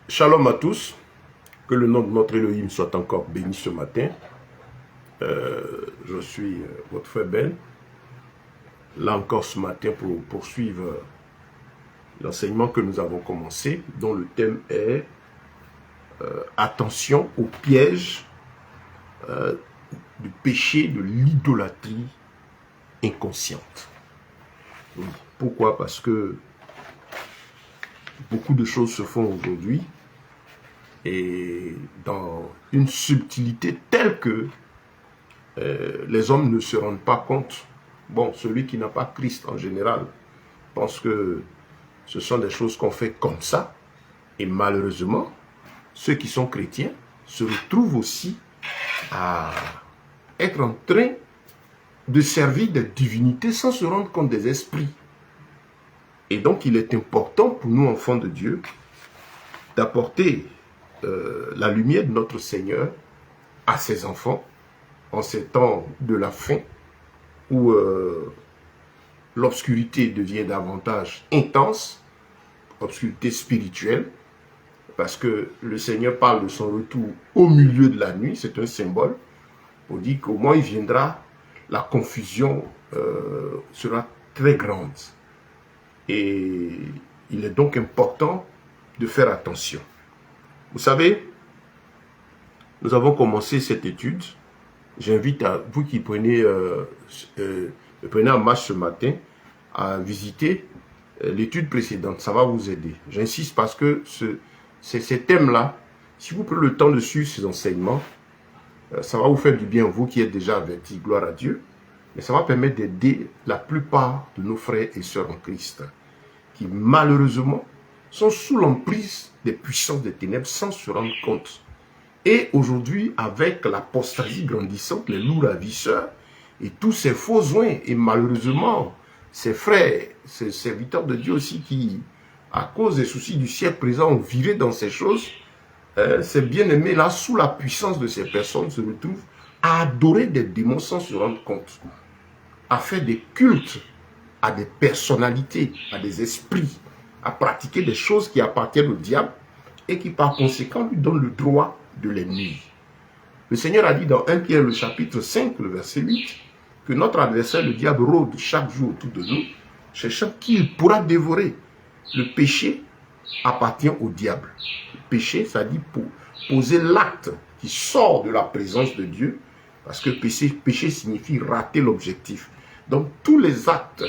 Shalom à tous, que le nom de notre Elohim soit encore béni ce matin. Je suis votre frère Ben, là encore ce matin pour poursuivre l'enseignement que nous avons commencé, dont le thème est attention aux pièges du péché de l'idolâtrie inconsciente. Oui. Pourquoi? Parce que beaucoup de choses se font aujourd'hui et dans une subtilité telle que les hommes ne se rendent pas compte. Bon, celui qui n'a pas Christ en général pense que ce sont des choses qu'on fait comme ça. Et malheureusement, ceux qui sont chrétiens se retrouvent aussi à être en train de servir des divinités sans se rendre compte des esprits. Et donc, il est important pour nous, enfants de Dieu, d'apporter la lumière de notre Seigneur à ses enfants en ces temps de la fin où l'obscurité devient davantage intense, obscurité spirituelle, parce que le Seigneur parle de son retour au milieu de la nuit, c'est un symbole, pour dire qu'au moins il viendra, la confusion sera très grande. Et il est donc important de faire attention. Vous savez, nous avons commencé cette étude. J'invite à vous qui prenez en marche ce matin à visiter l'étude précédente. Ça va vous aider. J'insiste parce que ces thèmes-là, si vous prenez le temps de suivre ces enseignements, ça va vous faire du bien, vous qui êtes déjà avertis, gloire à Dieu. Mais ça va permettre d'aider la plupart de nos frères et sœurs en Christ qui malheureusement sont sous l'emprise des puissances des ténèbres sans se rendre compte. Et aujourd'hui, avec l'apostasie grandissante, les loups ravisseurs et tous ces faux oints, et malheureusement, ces frères, ces serviteurs de Dieu aussi qui, à cause des soucis du siècle présent, ont viré dans ces choses, ces bien-aimés-là, sous la puissance de ces personnes, se retrouvent à adorer des démons sans se rendre compte, à faire des cultes à des personnalités, à des esprits, à pratiquer des choses qui appartiennent au diable et qui par conséquent lui donnent le droit de les nuire. Le Seigneur a dit dans 1 Pierre le chapitre 5, le verset 8, que notre adversaire, le diable, rôde chaque jour autour de nous, cherchant qui il pourra dévorer. Le péché appartient au diable. Le péché, ça dit pour poser l'acte qui sort de la présence de Dieu, parce que péché signifie rater l'objectif. Donc tous les actes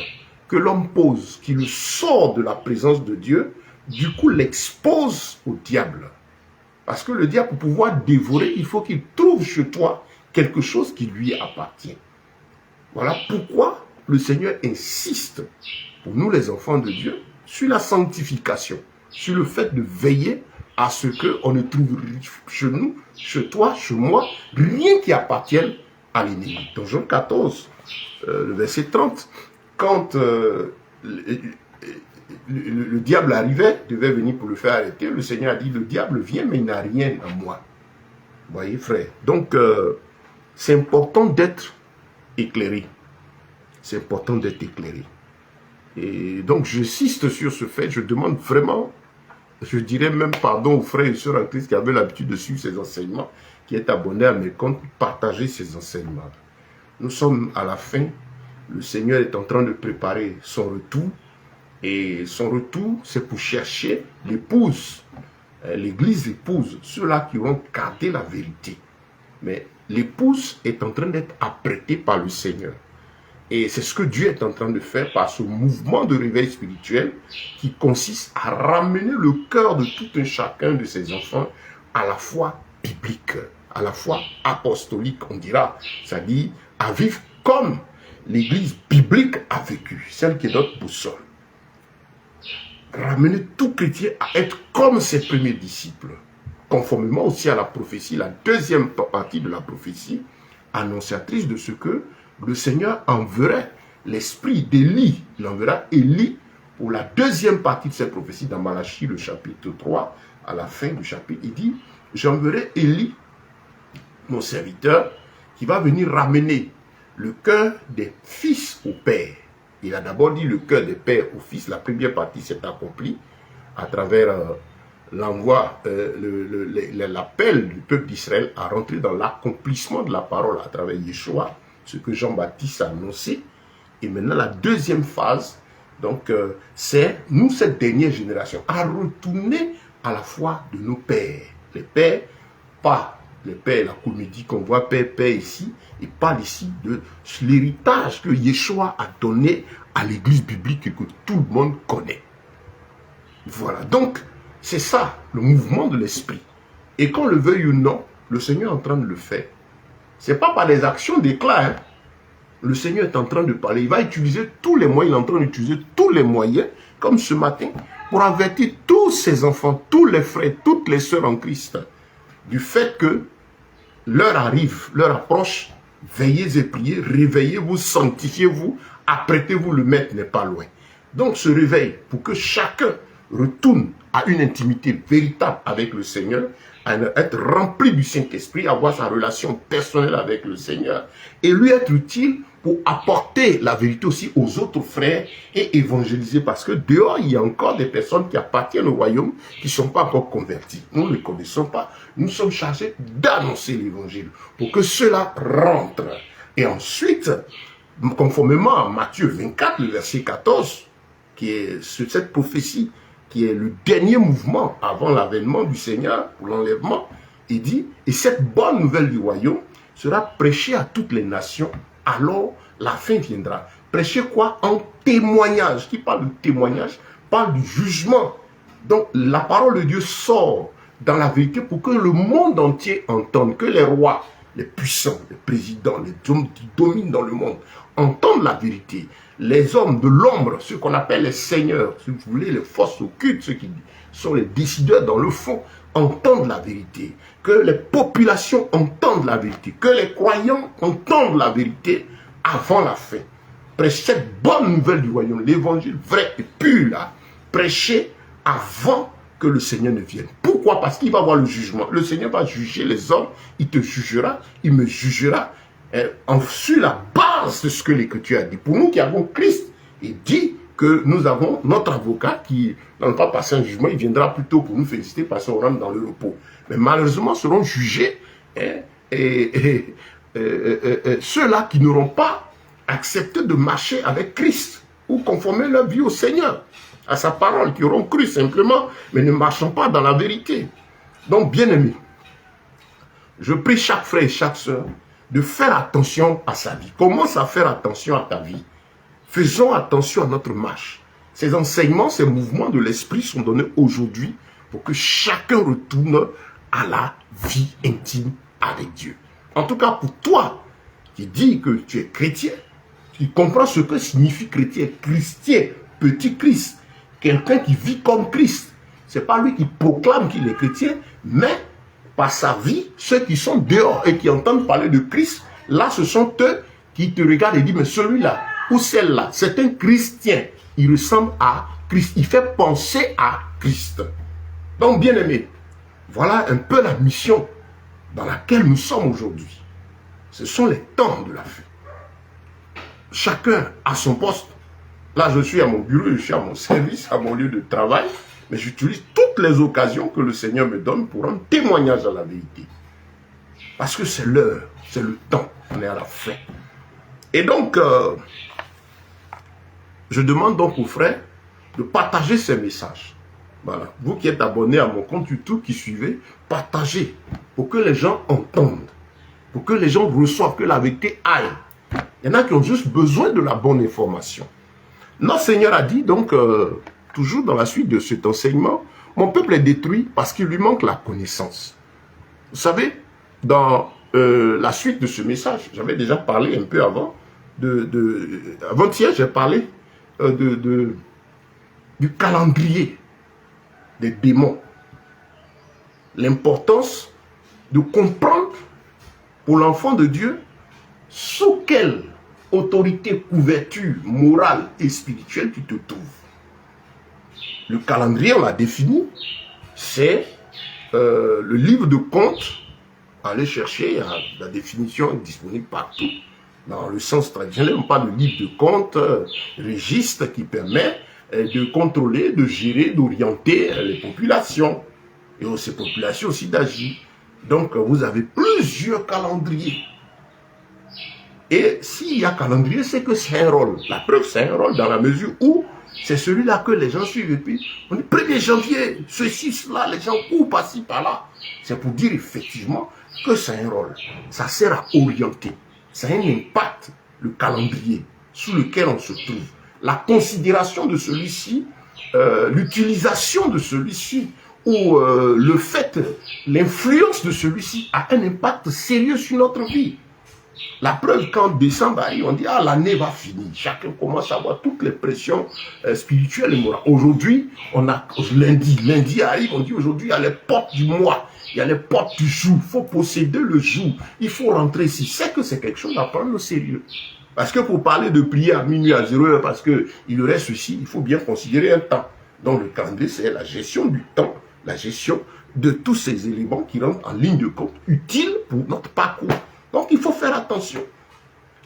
que l'homme pose, qui le sort de la présence de Dieu, du coup l'expose au diable. Parce que le diable, pour pouvoir dévorer, il faut qu'il trouve chez toi quelque chose qui lui appartient. Voilà pourquoi le Seigneur insiste, pour nous les enfants de Dieu, sur la sanctification, sur le fait de veiller à ce qu'on ne trouve chez nous, chez toi, chez moi, rien qui appartienne à l'ennemi. Dans Jean 14, le verset 30, quand le diable arrivait, devait venir pour le faire arrêter, le Seigneur a dit, le diable vient, mais il n'a rien à moi. Vous voyez, frère. Donc, c'est important d'être éclairé. C'est important d'être éclairé. Et donc, j'insiste sur ce fait, je demande vraiment, je dirais même pardon aux frères et sœurs en Christ qui avaient l'habitude de suivre ces enseignements, qui est abonné à mes comptes, partager ces enseignements. Nous sommes à la fin. Le Seigneur est en train de préparer son retour. Et son retour, c'est pour chercher l'épouse. L'église épouse, ceux-là qui vont garder la vérité. Mais l'épouse est en train d'être apprêtée par le Seigneur. Et c'est ce que Dieu est en train de faire par ce mouvement de réveil spirituel qui consiste à ramener le cœur de tout un chacun de ses enfants à la foi biblique, à la foi apostolique, on dira, c'est-à-dire à vivre comme l'Église biblique a vécu, celle qui est notre boussole. Ramener tout chrétien à être comme ses premiers disciples, conformément aussi à la prophétie, la deuxième partie de la prophétie, annonciatrice de ce que le Seigneur enverrait l'esprit d'Élie, il enverra Élie pour la deuxième partie de cette prophétie dans Malachie, le chapitre 3, à la fin du chapitre, il dit, j'enverrai Élie, mon serviteur, qui va venir ramener le cœur des fils au père. Il a d'abord dit le cœur des pères au fils. La première partie s'est accomplie à travers l'envoi, l'appel du peuple d'Israël à rentrer dans l'accomplissement de la parole à travers Yeshua, ce que Jean-Baptiste a annoncé. Et maintenant, la deuxième phase, donc, c'est nous, cette dernière génération, à retourner à la foi de nos pères. Les pères, pas les pères, la comédie qu'on voit père ici, il parle ici de l'héritage que Yeshua a donné à l'église biblique et que tout le monde connaît. Voilà, donc, c'est ça, le mouvement de l'esprit. Et qu'on le veuille ou non, le Seigneur est en train de le faire. Ce n'est pas par des actions d'éclat, hein. Le Seigneur est en train de parler. Il va utiliser tous les moyens, il est en train d'utiliser tous les moyens, comme ce matin, pour avertir tous ses enfants, tous les frères, toutes les sœurs en Christ, du fait que l'heure arrive, l'heure approche. Veillez et priez, réveillez-vous, sanctifiez-vous, apprêtez-vous, le maître n'est pas loin. Donc ce réveil, pour que chacun retourne à une intimité véritable avec le Seigneur, à être rempli du Saint-Esprit, avoir sa relation personnelle avec le Seigneur, et lui être utile pour apporter la vérité aussi aux autres frères et évangéliser, parce que dehors, il y a encore des personnes qui appartiennent au royaume, qui ne sont pas encore converties. Nous ne les connaissons pas. Nous sommes chargés d'annoncer l'évangile, pour que cela rentre. Et ensuite, conformément à Matthieu 24, le verset 14, qui est cette prophétie, qui est le dernier mouvement avant l'avènement du Seigneur, pour l'enlèvement, il dit, et cette bonne nouvelle du royaume sera prêchée à toutes les nations, alors la fin viendra. Prêcher quoi? En témoignage. Qui parle de témoignage parle du jugement. Donc la parole de Dieu sort dans la vérité pour que le monde entier entende, que les rois, les puissants, les présidents, les hommes qui dominent dans le monde entendent la vérité. Les hommes de l'ombre, ceux qu'on appelle les seigneurs, si vous voulez, les forces occultes, ceux qui sont les décideurs dans le fond, entendent la vérité. Que les populations entendent la vérité. Que les croyants entendent la vérité avant la fin. Prêcher cette bonne nouvelle du royaume, l'évangile vrai et pur, là, prêcher avant que le Seigneur ne vienne. Pourquoi? Parce qu'il va avoir le jugement. Le Seigneur va juger les hommes, il te jugera, il me jugera, sur la base de ce que l'Écriture a dit. Pour nous qui avons Christ, il dit que nous avons notre avocat qui n'a pas passé un jugement, il viendra plutôt pour nous féliciter parce qu'on rentre dans le repos. Mais malheureusement seront jugés ceux-là qui n'auront pas accepté de marcher avec Christ ou conformer leur vie au Seigneur, à sa parole, qui auront cru simplement, mais ne marchant pas dans la vérité. Donc, bien-aimés, je prie chaque frère et chaque sœur de faire attention à sa vie. Commence à faire attention à ta vie. Faisons attention à notre marche. Ces enseignements, ces mouvements de l'esprit sont donnés aujourd'hui pour que chacun retourne à la vie intime avec Dieu. En tout cas, pour toi qui dis que tu es chrétien, qui comprends ce que signifie chrétien, christien, petit Christ, quelqu'un qui vit comme Christ. Ce n'est pas lui qui proclame qu'il est chrétien, mais par sa vie, ceux qui sont dehors et qui entendent parler de Christ, là, ce sont eux qui te regardent et disent, mais celui-là, ou celle-là, c'est un chrétien. Il ressemble à Christ. Il fait penser à Christ. Donc, bien aimé, voilà un peu la mission dans laquelle nous sommes aujourd'hui. Ce sont les temps de la fin. Chacun a son poste. Là, je suis à mon bureau, je suis à mon service, à mon lieu de travail, mais j'utilise toutes les occasions que le Seigneur me donne pour rendre témoignage à la vérité. Parce que c'est l'heure, c'est le temps, on est à la fin. Et donc, je demande donc aux frères de partager ces messages. Voilà. Vous qui êtes abonnés à mon compte YouTube, qui suivez, partagez pour que les gens entendent, pour que les gens reçoivent, que la vérité aille. Il y en a qui ont juste besoin de la bonne information. Notre Seigneur a dit donc, toujours dans la suite de cet enseignement, mon peuple est détruit parce qu'il lui manque la connaissance. Vous savez, dans la suite de ce message, j'avais déjà parlé un peu avant, avant-hier, j'ai parlé du calendrier des démons. L'importance de comprendre pour l'enfant de Dieu sous quelle autorité, couverture morale et spirituelle tu te trouves. Le calendrier, on l'a défini, c'est le livre de comptes. Allez chercher, la définition est disponible partout. Dans le sens traditionnel, on parle de livre de comptes, registre qui permet de contrôler, de gérer, d'orienter les populations. et aux ces populations aussi d'agir. Donc, vous avez plusieurs calendriers. Et s'il y a calendrier, c'est que c'est un rôle. La preuve, c'est un rôle dans la mesure où c'est celui-là que les gens suivent. Et puis, on dit 1er janvier, ceci, cela, les gens courent par-ci, par-là. C'est pour dire effectivement que c'est un rôle. Ça sert à orienter. Ça a un impact, le calendrier sous lequel on se trouve. La considération de celui-ci, l'utilisation de celui-ci, ou le fait, l'influence de celui-ci a un impact sérieux sur notre vie. La preuve, quand décembre arrive, on dit, ah, l'année va finir. Chacun commence à avoir toutes les pressions spirituelles et morales. Aujourd'hui, on a lundi arrive, on dit, aujourd'hui, il y a les portes du mois, il y a les portes du jour. Il faut posséder le jour. Il faut rentrer ici. C'est que c'est quelque chose à prendre au sérieux. Parce que pour parler de prier à minuit, à 0 heure, parce qu'il y aurait ceci, il faut bien considérer un temps. Donc le calendrier, c'est la gestion du temps, la gestion de tous ces éléments qui rentrent en ligne de compte, utiles pour notre parcours. Donc, il faut faire attention.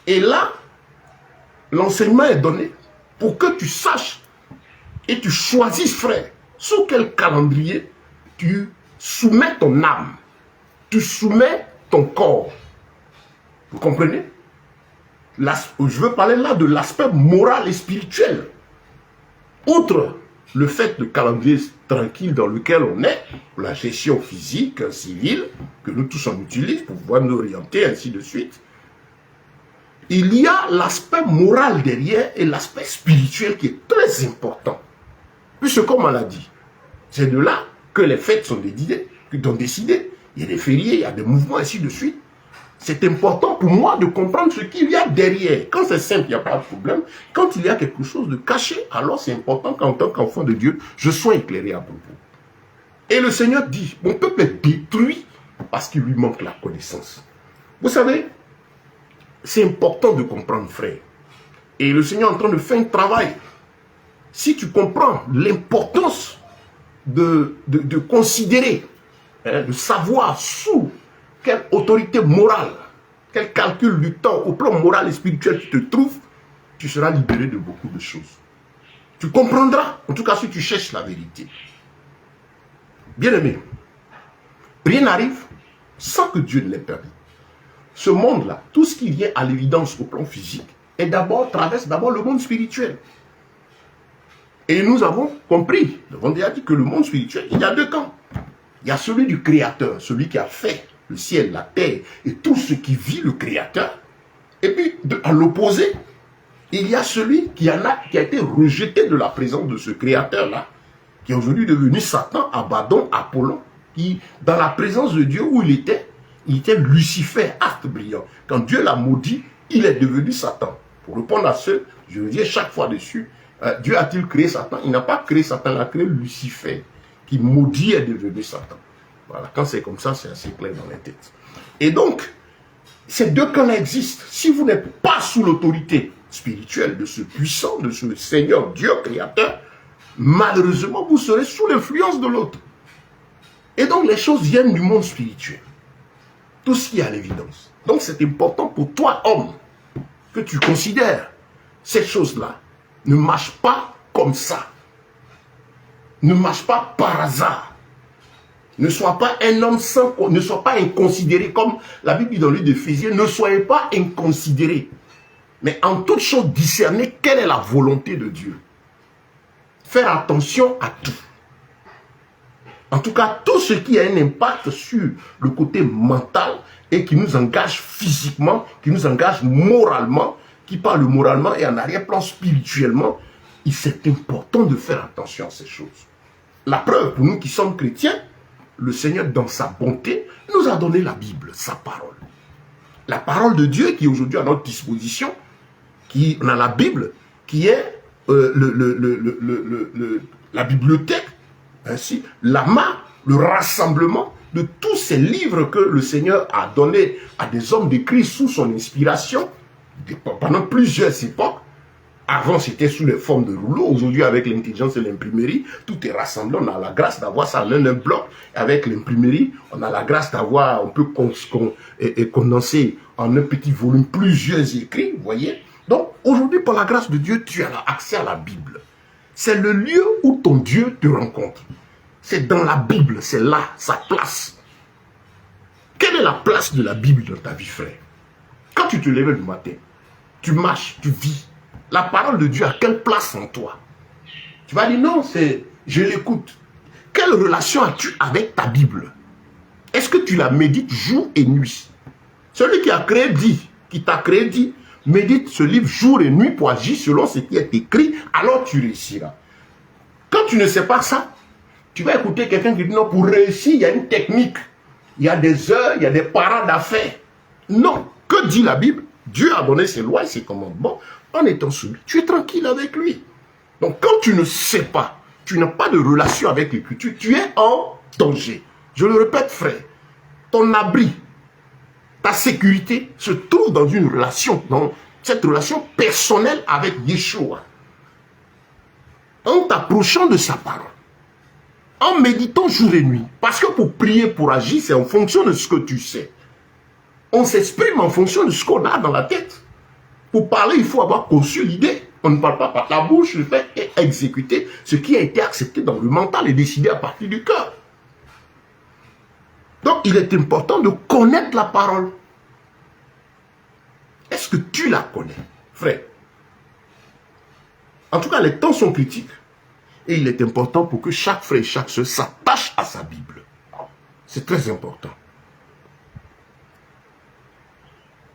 Et là, l'enseignement est donné pour que tu saches et tu choisisses, frère, sous quel calendrier tu soumets ton âme, tu soumets ton corps. Vous comprenez? Je veux parler là de l'aspect moral et spirituel. Outre le fait de calendrier tranquille dans lequel on est, pour la gestion physique, civile, que nous tous on utilise pour pouvoir nous orienter, ainsi de suite, il y a l'aspect moral derrière et l'aspect spirituel qui est très important. Puisque comme on l'a dit, c'est de là que les fêtes sont décidées, il y a des fériés, il y a des mouvements, ainsi de suite. C'est important pour moi de comprendre ce qu'il y a derrière. Quand c'est simple, il n'y a pas de problème. Quand il y a quelque chose de caché, alors c'est important qu'en tant qu'enfant de Dieu, je sois éclairé à propos. Et le Seigneur dit, mon peuple est détruit parce qu'il lui manque la connaissance. Vous savez, c'est important de comprendre, frère. Et le Seigneur est en train de faire un travail. Si tu comprends l'importance de considérer, de savoir sous quelle autorité morale, quel calcul du temps au plan moral et spirituel tu te trouves, tu seras libéré de beaucoup de choses. Tu comprendras, en tout cas si tu cherches la vérité. Bien-aimé, rien n'arrive sans que Dieu ne l'ait permis. Ce monde-là, tout ce qui vient à l'évidence au plan physique, traverse d'abord le monde spirituel. Et nous avons compris, nous avons déjà dit que le monde spirituel, il y a deux camps. Il y a celui du Créateur, celui qui a fait le ciel, la terre et tout ce qui vit le Créateur. Et puis, à l'opposé, il y a celui qui a été rejeté de la présence de ce Créateur-là, qui est aujourd'hui devenu Satan, Abaddon, Apollon, qui, dans la présence de Dieu où il était Lucifer, astre brillant. Quand Dieu l'a maudit, il est devenu Satan. Pour répondre à ce, je reviens chaque fois dessus, Dieu a-t-il créé Satan? Il n'a pas créé Satan, il a créé Lucifer, qui maudit est devenu Satan. Voilà, quand c'est comme ça, c'est assez clair dans la tête. Et donc, ces deux camps existent. Si vous n'êtes pas sous l'autorité spirituelle de ce puissant, de ce Seigneur, Dieu créateur, malheureusement, vous serez sous l'influence de l'autre. Et donc, les choses viennent du monde spirituel. Tout ce qui est à l'évidence. Donc, c'est important pour toi, homme, que tu considères ces choses-là. Ne marche pas comme ça. Ne marche pas par hasard. Ne sois pas un homme sans, ne sois pas inconsidéré, comme la Bible dit dans le livre d'Éphésiens, ne soyez pas inconsidérés. Mais en toute chose, discerner quelle est la volonté de Dieu. Faire attention à tout. En tout cas, tout ce qui a un impact sur le côté mental et qui nous engage physiquement, qui nous engage moralement, qui parle moralement et en arrière-plan spirituellement, c'est important de faire attention à ces choses. La preuve, pour nous qui sommes chrétiens, le Seigneur, dans sa bonté, nous a donné la Bible, sa parole. La parole de Dieu qui est aujourd'hui à notre disposition, on a la Bible, qui est la bibliothèque, ainsi, l'amas, le rassemblement de tous ces livres que le Seigneur a donnés à des hommes d'écrit sous son inspiration, pendant plusieurs époques. Avant, c'était sous les formes de rouleaux. Aujourd'hui, avec l'intelligence et l'imprimerie, tout est rassemblé. On a la grâce d'avoir ça en un bloc. Avec l'imprimerie, on a la grâce d'avoir, on peut condenser en un petit volume plusieurs écrits, vous voyez. Donc, aujourd'hui, par la grâce de Dieu, tu as accès à la Bible. C'est le lieu où ton Dieu te rencontre. c'est dans la Bible, c'est là, sa place. Quelle est la place de la Bible dans ta vie, frère? Quand tu te lèves le matin, tu marches, tu vis. La parole de Dieu a quelle place en toi? Tu vas dire non, je l'écoute. Quelle relation as-tu avec ta Bible? Est-ce que tu la médites jour et nuit? Celui qui a créé dit, qui t'a créé dit, médite ce livre jour et nuit pour agir selon ce qui est écrit, alors tu réussiras. Quand tu ne sais pas ça, tu vas écouter quelqu'un qui dit non, pour réussir, il y a une technique, il y a des heures, il y a des parades à faire. Non, que dit la Bible? Dieu a donné ses lois et ses commandements en étant soumis. Tu es tranquille avec lui. Donc quand tu ne sais pas, tu n'as pas de relation avec l'Écriture, tu es en danger. Je le répète, frère, ton abri, ta sécurité se trouve dans une relation, dans cette relation personnelle avec Yeshua. En t'approchant de sa parole, en méditant jour et nuit. Parce que pour prier, pour agir, c'est en fonction de ce que tu sais. On s'exprime en fonction de ce qu'on a dans la tête. Pour parler, il faut avoir conçu l'idée. On ne parle pas par la bouche, le fait est exécuter ce qui a été accepté dans le mental et décidé à partir du cœur. Donc, il est important de connaître la parole. Est-ce que tu la connais, frère? En tout cas, les temps sont critiques. Et il est important pour que chaque frère et chaque soeur s'attache à sa Bible. C'est très important.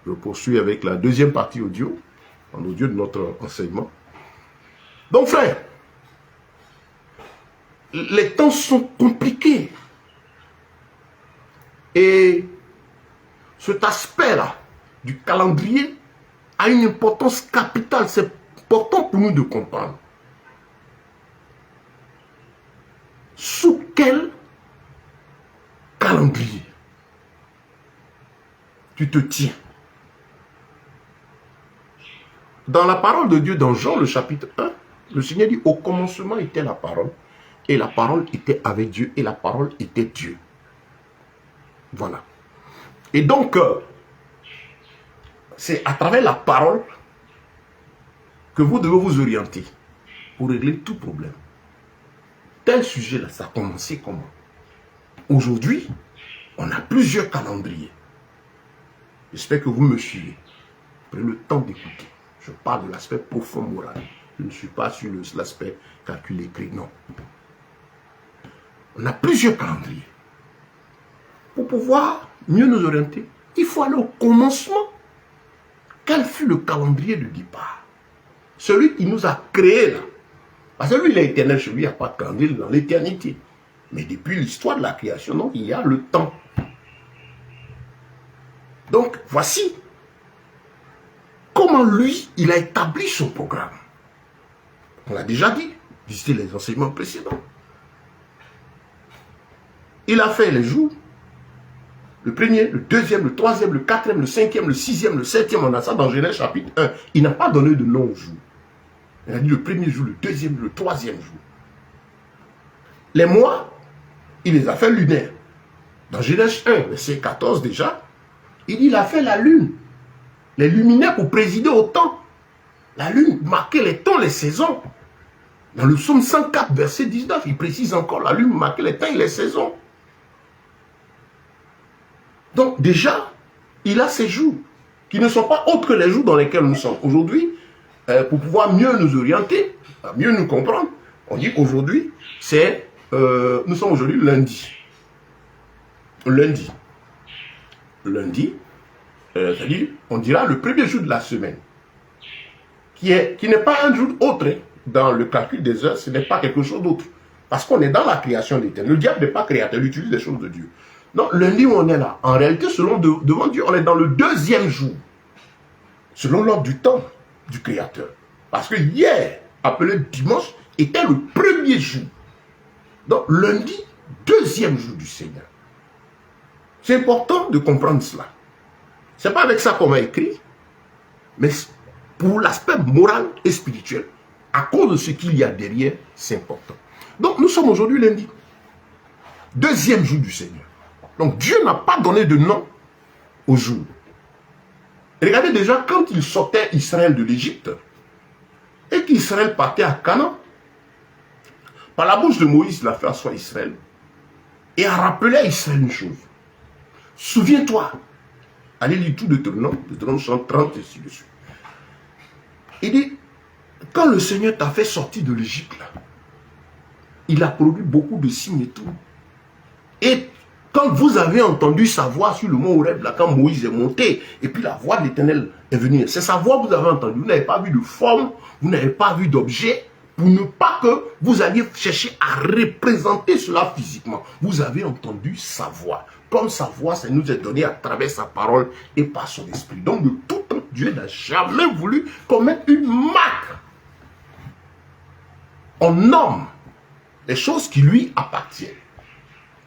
Je poursuis avec la deuxième partie audio, en audio de notre enseignement. Donc, frère, les temps sont compliqués. Et cet aspect-là du calendrier a une importance capitale. C'est important pour nous de comprendre. Sous quel calendrier tu te tiens? Dans la parole de Dieu, dans Jean, le chapitre 1, le Seigneur dit, au commencement était la parole, et la parole était avec Dieu, et la parole était Dieu. Voilà. Et donc, c'est à travers la parole que vous devez vous orienter pour régler tout problème. Tel sujet-là, ça a commencé comment? Aujourd'hui, on a plusieurs calendriers. J'espère que vous me suivez. Prenez le temps d'écouter. Je parle de l'aspect profond moral. Je ne suis pas sur l'aspect calcul écrit, non. On a plusieurs calendriers. Pour pouvoir mieux nous orienter, il faut aller au commencement. Quel fut le calendrier de départ? Celui qui nous a créés là. Parce que lui, il est éternel, chez lui, il n'y a pas de calendrier dans l'éternité. Mais depuis l'histoire de la création, non, il y a le temps. Donc, voici comment lui, il a établi son programme. On l'a déjà dit, visitez les enseignements précédents. Il a fait les jours, le premier, le deuxième, le troisième, le quatrième, le cinquième, le sixième, le septième, on a ça dans Genèse chapitre 1. Il n'a pas donné de nom au jour. Il a dit le premier jour, le deuxième, le troisième jour. Les mois, il les a fait lunaires. Dans Genèse 1, verset 14 déjà, il dit il a fait la lune. Les luminaires pour présider au temps. La lune marquait les temps, les saisons. Dans le psaume 104, verset 19, il précise encore la lune marquait les temps et les saisons. Donc déjà, il a ces jours qui ne sont pas autres que les jours dans lesquels nous sommes aujourd'hui. Pour pouvoir mieux nous orienter, mieux nous comprendre, on dit aujourd'hui, nous sommes aujourd'hui lundi. Lundi, c'est-à-dire, on dira le premier jour de la semaine, qui n'est pas un jour autre. Dans le calcul des heures, ce n'est pas quelque chose d'autre. Parce qu'on est dans la création d'éternel. Le diable n'est pas créateur, il utilise les choses de Dieu. Donc, lundi où on est là, en réalité, devant Dieu, on est dans le deuxième jour. Selon l'ordre du temps du Créateur. Parce que hier, appelé dimanche, était le premier jour. Donc, lundi, deuxième jour du Seigneur. C'est important de comprendre cela. Ce n'est pas avec ça qu'on m'a écrit, mais pour l'aspect moral et spirituel, à cause de ce qu'il y a derrière, c'est important. Donc, nous sommes aujourd'hui lundi. Deuxième jour du Seigneur. Donc, Dieu n'a pas donné de nom au jour. Regardez déjà, quand il sortait Israël de l'Égypte, et qu'Israël partait à Canaan, par la bouche de Moïse, il a fait asseoir Israël. et a rappelé à Israël une chose. Souviens-toi, allez lire tout Deutéronome 30 et ainsi de suite. Il dit, quand le Seigneur t'a fait sortir de l'Égypte, il a produit beaucoup de signes et tout. Et quand vous avez entendu sa voix sur le mont Horeb, là, quand Moïse est monté, et puis la voix de l'Éternel est venue, c'est sa voix que vous avez entendue. Vous n'avez pas vu de forme, vous n'avez pas vu d'objet, pour ne pas que vous alliez chercher à représenter cela physiquement. Vous avez entendu sa voix. Comme sa voix, ça nous est donné à travers sa parole et par son esprit. Donc de tout temps, Dieu n'a jamais voulu commettre une marque. On nomme les choses qui lui appartiennent.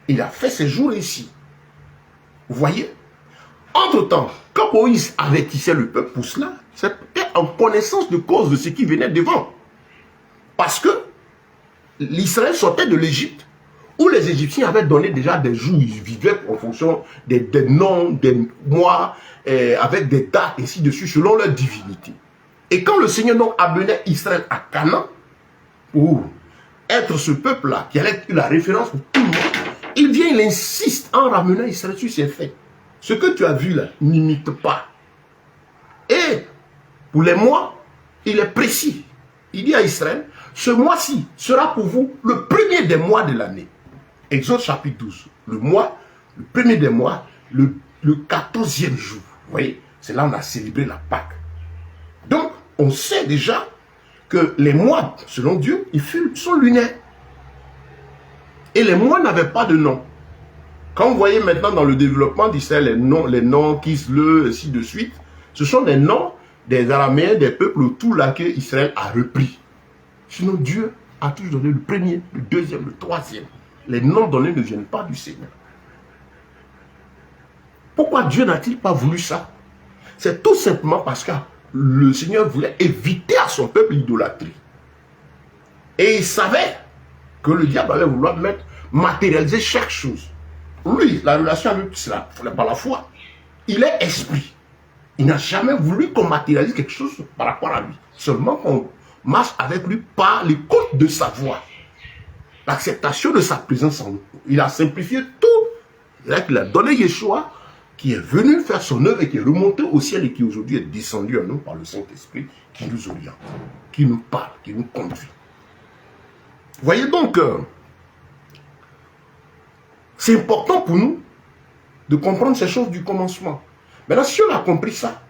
Il a fait ses jours ici. Vous voyez? Entre-temps, quand Moïse avertissait le peuple pour cela, c'était en connaissance de cause de ce qui venait devant. Parce que l'Israël sortait de l'Égypte, où les Égyptiens avaient donné déjà des jours, ils vivaient en fonction des noms, des mois, avec des dates, et ainsi de suite, selon leur divinité. Et quand le Seigneur donc amenait Israël à Canaan, pour être ce peuple-là, qui allait être la référence pour tout le monde, il vient, il insiste en ramenant Israël sur ses faits. Ce que tu as vu là, n'imite pas. Et pour les mois, il est précis. Il dit à Israël, ce mois-ci sera pour vous le premier des mois de l'année. Exode chapitre 12. Le premier des mois, le 14e jour. Vous voyez, c'est là où on a célébré la Pâque. Donc, on sait déjà que les mois, selon Dieu, ils sont lunaires. Et les mois n'avaient pas de nom. Quand vous voyez maintenant dans le développement d'Israël, les noms, Kisle, ainsi de suite, ce sont des noms des Araméens, des peuples autour là que Israël a repris. Sinon, Dieu a toujours donné le premier, le deuxième, le troisième. Les noms donnés ne viennent pas du Seigneur. Pourquoi Dieu n'a-t-il pas voulu ça? C'est tout simplement parce que le Seigneur voulait éviter à son peuple l'idolâtrie. Et il savait que le diable allait vouloir matérialiser chaque chose. Lui, la relation avec cela, par la foi, il est esprit. Il n'a jamais voulu qu'on matérialise quelque chose par rapport à lui. Seulement qu'on marche avec lui par l'écoute de sa voix. L'acceptation de sa présence en nous. Il a simplifié tout. C'est là qu'il a donné Yeshua, qui est venu faire son œuvre et qui est remonté au ciel et qui aujourd'hui est descendu à nous par le Saint-Esprit, qui nous oriente, qui nous parle, qui nous conduit. Voyez donc, c'est important pour nous de comprendre ces choses du commencement. Maintenant, si on a compris ça,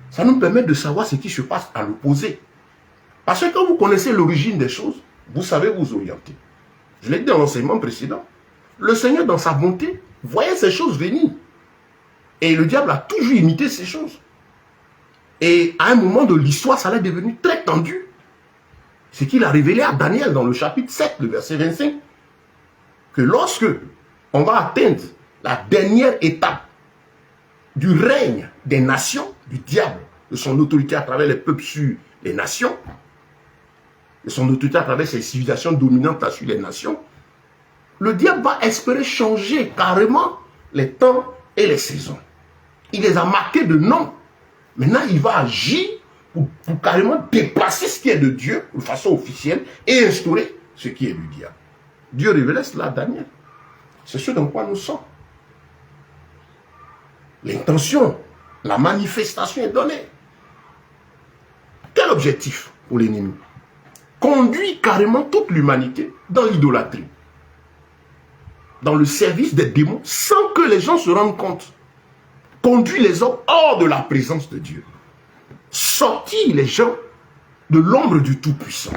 ça nous permet de savoir ce qui se passe à l'opposé. Parce que quand vous connaissez l'origine des choses, vous savez vous orienter. Je l'ai dit dans l'enseignement précédent. Le Seigneur, dans sa bonté, voyait ces choses venir. Et le diable a toujours imité ces choses. Et à un moment de l'histoire, ça allait devenir très tendu. Ce qu'il a révélé à Daniel dans le chapitre 7, le verset 25. Que lorsque on va atteindre la dernière étape du règne des nations, du diable, de son autorité à travers les peuples sur les nations, de son autorité à travers ses civilisations dominantes sur les nations, le diable va espérer changer carrément les temps et les saisons. Il les a marqués de nom. Maintenant, il va agir pour carrément déplacer ce qui est de Dieu de façon officielle et instaurer ce qui est du diable. Dieu révélait cela à Daniel. C'est ce dans quoi nous sommes. L'intention, la manifestation est donnée. Quel objectif pour l'ennemi? Conduit carrément toute l'humanité dans l'idolâtrie, dans le service des démons, sans que les gens se rendent compte. Conduit les hommes hors de la présence de Dieu. Sortir les gens de l'ombre du Tout-Puissant.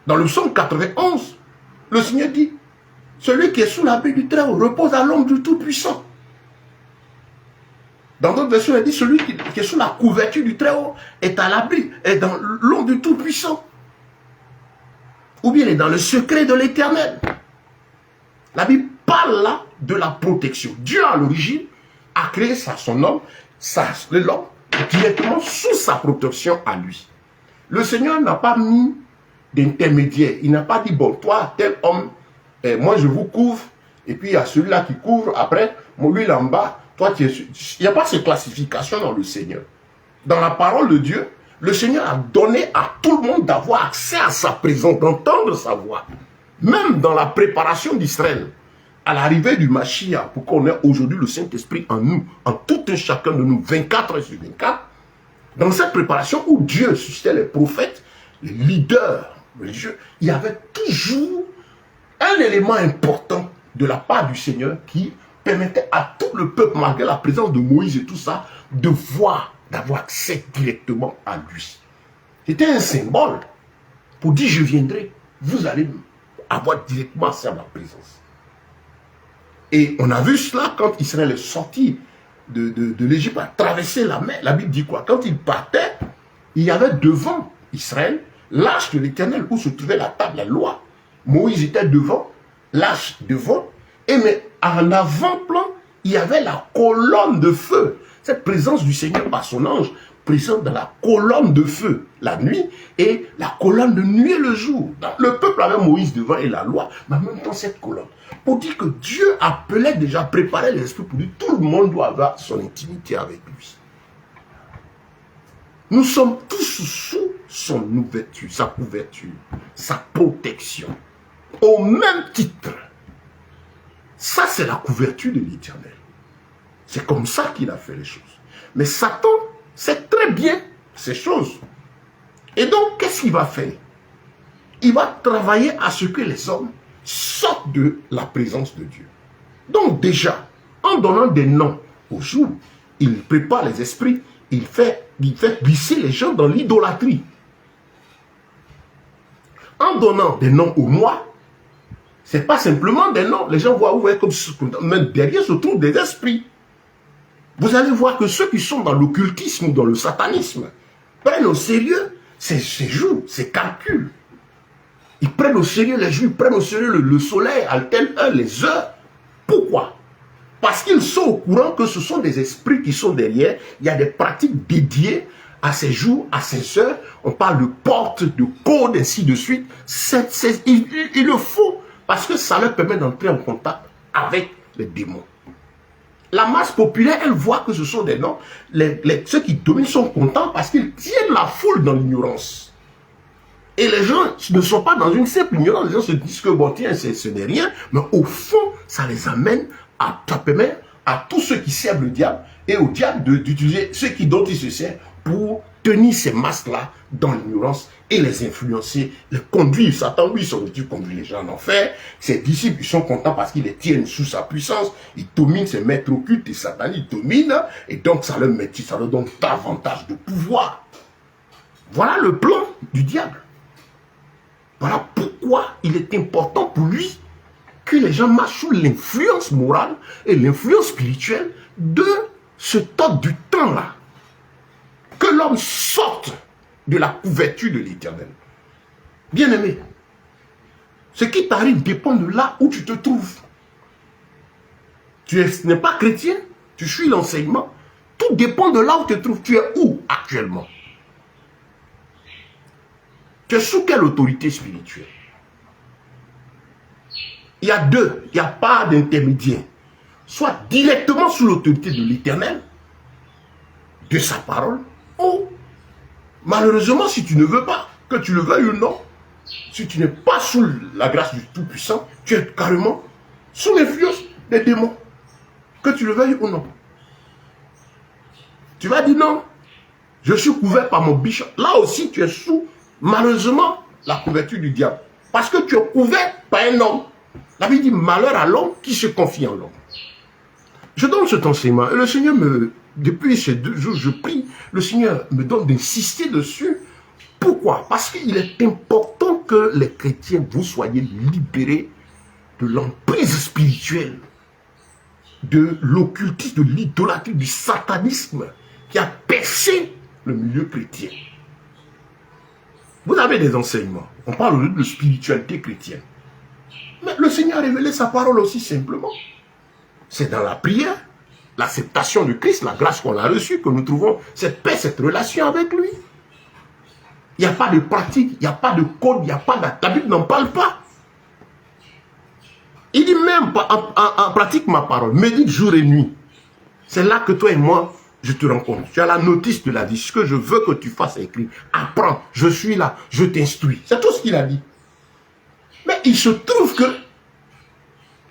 Dans le psaume 91, le Seigneur dit, celui qui est sous l'abri du Très-Haut repose à l'ombre du Tout-Puissant. Dans d'autres versions, il dit, celui qui est sous la couverture du Très-Haut est à l'abri, est dans l'ombre du Tout-Puissant. Ou bien il est dans le secret de l'Éternel. La Bible parle là de la protection. Dieu, à l'origine, a créé son homme, l'homme, directement sous sa protection à lui. Le Seigneur n'a pas mis d'intermédiaire. Il n'a pas dit, bon, toi, tel homme, moi je vous couvre, et puis il y a celui-là qui couvre, après, lui là en bas, toi tu es... Il n'y a pas cette classification dans le Seigneur. Dans la parole de Dieu, le Seigneur a donné à tout le monde d'avoir accès à sa présence, d'entendre sa voix. Même dans la préparation d'Israël, à l'arrivée du Mashiach, pour qu'on ait aujourd'hui le Saint-Esprit en nous, en tout un chacun de nous, 24 heures sur 24, dans cette préparation où Dieu suscitait les prophètes, les leaders religieux, il y avait toujours un élément important de la part du Seigneur qui permettait à tout le peuple, malgré la présence de Moïse et tout ça, de voir, d'avoir accès directement à lui. C'était un symbole pour dire je viendrai, vous allez avoir directement accès à ma présence. Et on a vu cela quand Israël est sorti de l'Égypte, a traversé la mer. La Bible dit quoi? Quand il partait, il y avait devant Israël l'arche de l'Éternel où se trouvait la table, la loi. Moïse était devant, l'arche devant, et mais en avant-plan, il y avait la colonne de feu. Cette présence du Seigneur par son ange, présente dans la colonne de feu la nuit et la colonne de nuit le jour. Le peuple avait Moïse devant et la loi, mais en même temps cette colonne. Pour dire que Dieu appelait déjà, préparait l'esprit pour dire tout le monde doit avoir son intimité avec lui. Nous sommes tous sous son ouverture, sa couverture, sa protection. Au même titre. Ça, c'est la couverture de l'Éternel. C'est comme ça qu'il a fait les choses. Mais Satan sait très bien ces choses. Et donc, qu'est-ce qu'il va faire? Il va travailler à ce que les hommes sortent de la présence de Dieu. Donc déjà, en donnant des noms aux jours, il prépare les esprits, il fait glisser les gens dans l'idolâtrie. En donnant des noms aux mois, ce n'est pas simplement des noms. Les gens voient comme mais derrière se trouvent des esprits. Vous allez voir que ceux qui sont dans l'occultisme ou dans le satanisme prennent au sérieux ces jours, ces calculs. Ils prennent au sérieux les jours, ils prennent au sérieux le soleil à telle heure, les heures. Pourquoi? Parce qu'ils sont au courant que ce sont des esprits qui sont derrière. Il y a des pratiques dédiées à ces jours, à ces heures. On parle de portes, de codes, ainsi de suite. Il le faut parce que ça leur permet d'entrer en contact avec les démons. La masse populaire, elle voit que ce sont des noms. Ceux qui dominent sont contents parce qu'ils tiennent la foule dans l'ignorance. Et les gens ne sont pas dans une simple ignorance. Les gens se disent que bon, tiens, ce n'est rien. Mais au fond, ça les amène ça permet à tous ceux qui servent le diable et au diable d'utiliser ceux dont il se sert pour tenir ces masses-là dans l'ignorance et les influencer, les conduire. Satan, lui, son Dieu conduit les gens en enfer. Ses disciples, ils sont contents parce qu'ils les tiennent sous sa puissance. Ils dominent ces maîtres occultes et Satan, ils dominent. Et donc, ça leur donne davantage de pouvoir. Voilà le plan du diable. Voilà pourquoi il est important pour lui que les gens marchent sous l'influence morale et l'influence spirituelle de ce temps du temps-là. Que l'homme sorte de la couverture de l'Éternel. Bien-aimé, ce qui t'arrive dépend de là où tu te trouves. Tu n'es pas chrétien, tu suis l'enseignement. Tout dépend de là où tu te trouves. Tu es où actuellement? Tu es sous quelle autorité spirituelle? Il y a deux, il n'y a pas d'intermédiaire. Soit directement sous l'autorité de l'Éternel, de sa parole, ou malheureusement, si tu ne veux pas, que tu le veuilles ou non, si tu n'es pas sous la grâce du Tout-Puissant, tu es carrément sous l'influence des démons, que tu le veuilles ou non. Tu vas dire non, je suis couvert par mon bishop. Là aussi, tu es sous, malheureusement, la couverture du diable. Parce que tu es couvert par un homme. La Bible dit malheur à l'homme qui se confie en l'homme. Je donne cet enseignement et le Seigneur depuis ces 2 jours, je prie, le Seigneur me donne d'insister dessus. Pourquoi? Parce qu'il est important que les chrétiens, vous soyez libérés de l'emprise spirituelle, de l'occultisme, de l'idolâtrie, du satanisme qui a percé le milieu chrétien. Vous avez des enseignements. On parle de spiritualité chrétienne. Mais le Seigneur a révélé sa parole aussi simplement. C'est dans la prière, l'acceptation de Christ, la grâce qu'on a reçue, que nous trouvons cette paix, cette relation avec lui. Il n'y a pas de pratique, il n'y a pas de code, il n'y a pas de... La Bible n'en parle pas. Il dit même en pratique ma parole, médite jour et nuit. C'est là que toi et moi, je te rencontre. Tu as la notice de la vie. Ce que je veux que tu fasses écrit. Apprends, je suis là, je t'instruis. C'est tout ce qu'il a dit. Mais il se trouve que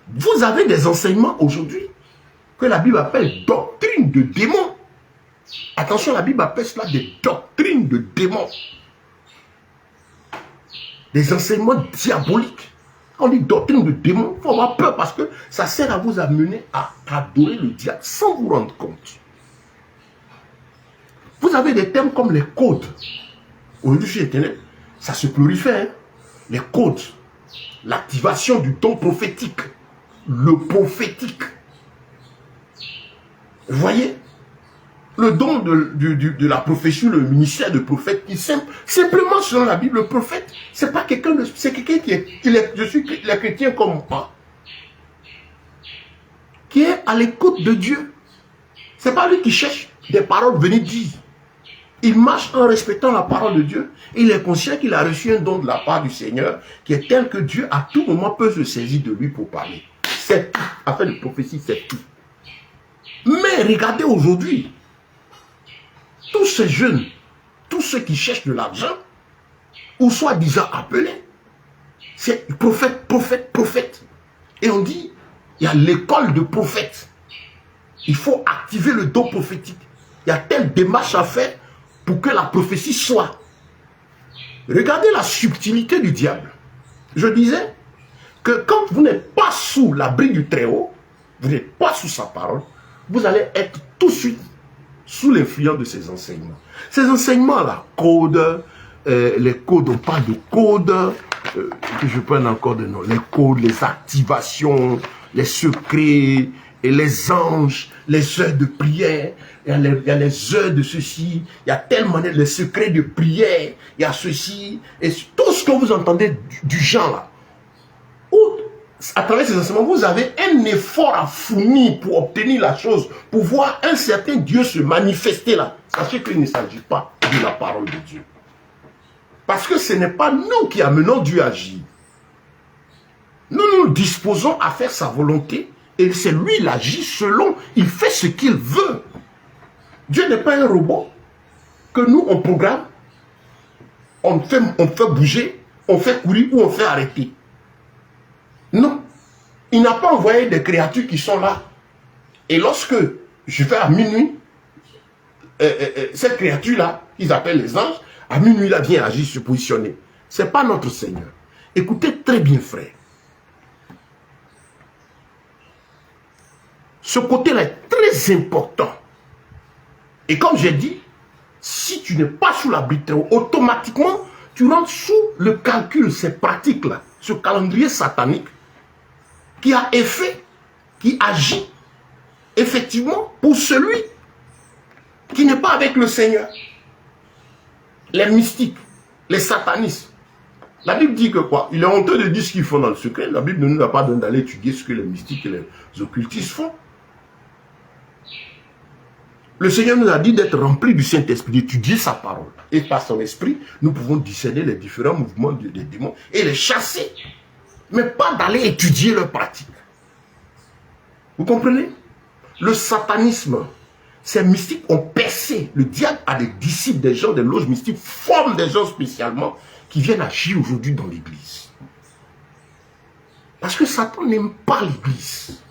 Vous avez des enseignements aujourd'hui que la Bible appelle doctrine de démons. Attention, la Bible appelle cela des doctrines de démons. Des enseignements diaboliques. On dit doctrine de démons, il faut avoir peur parce que ça sert à vous amener à adorer le diable sans vous rendre compte. Vous avez des termes comme les codes. Aujourd'hui, sur Internet, ça se prolifère. Hein? Les codes, l'activation du don prophétique, le prophétique. Vous voyez? Le don de la prophétie, le ministère de prophète, qui simplement selon la Bible, le prophète, c'est pas quelqu'un de, c'est quelqu'un je suis les chrétiens comme moi, qui est à l'écoute de Dieu. C'est pas lui qui cherche des paroles venir dire. Il marche en respectant la parole de Dieu. Il est conscient qu'il a reçu un don de la part du Seigneur, qui est tel que Dieu à tout moment peut se saisir de lui pour parler. C'est tout. Afin de prophétie, c'est tout. Mais regardez aujourd'hui, tous ces jeunes, tous ceux qui cherchent de l'argent, ou soi-disant appelés, c'est prophète, prophète, prophète. Et on dit, il y a l'école de prophètes. Il faut activer le don prophétique. Il y a telle démarche à faire pour que la prophétie soit. Regardez la subtilité du diable. Je disais que quand vous n'êtes pas sous l'abri du Très-Haut, vous n'êtes pas sous sa parole, vous allez être tout de suite sous l'influence de ces enseignements. Ces enseignements-là, codes, les codes, on parle de codes, que je prenne encore de nom, les codes, les activations, les secrets, et les anges, les heures de prière, il y a les heures de ceci, il y a tellement les secrets de prière, il y a ceci, et tout ce que vous entendez du genre là, où, à travers ces enseignements, vous avez un effort à fournir pour obtenir la chose, pour voir un certain Dieu se manifester là. Sachez qu'il ne s'agit pas de la parole de Dieu. Parce que ce n'est pas nous qui amenons Dieu à agir. Nous nous disposons à faire sa volonté, et c'est lui il agit selon, il fait ce qu'il veut. Dieu n'est pas un robot que nous on programme, on fait bouger, on fait courir ou on fait arrêter. Non. Il n'a pas envoyé des créatures qui sont là. Et lorsque je vais à minuit, cette créature-là, qu'ils appellent les anges, à minuit, là, vient agir, se positionner. Ce n'est pas notre Seigneur. Écoutez très bien, frère. Ce côté-là est très important. Et comme j'ai dit, si tu n'es pas sous l'abri de Très-Haut, automatiquement, tu rentres sous le calcul, ces pratiques-là, ce calendrier satanique, qui a effet, qui agit, effectivement, pour celui qui n'est pas avec le Seigneur. Les mystiques, les satanistes. La Bible dit que quoi? Il est honteux de dire ce qu'ils font dans le secret. La Bible ne nous a pas donné d'aller étudier ce que les mystiques et les occultistes font. Le Seigneur nous a dit d'être remplis du Saint-Esprit, d'étudier sa parole. Et par son esprit, nous pouvons discerner les différents mouvements des démons et les chasser. Mais pas d'aller étudier leurs pratiques. Vous comprenez? Le satanisme, ces mystiques ont percé. Le diable a des disciples, des gens, des loges mystiques, forment des gens spécialement qui viennent agir aujourd'hui dans l'église. Parce que Satan n'aime pas l'église.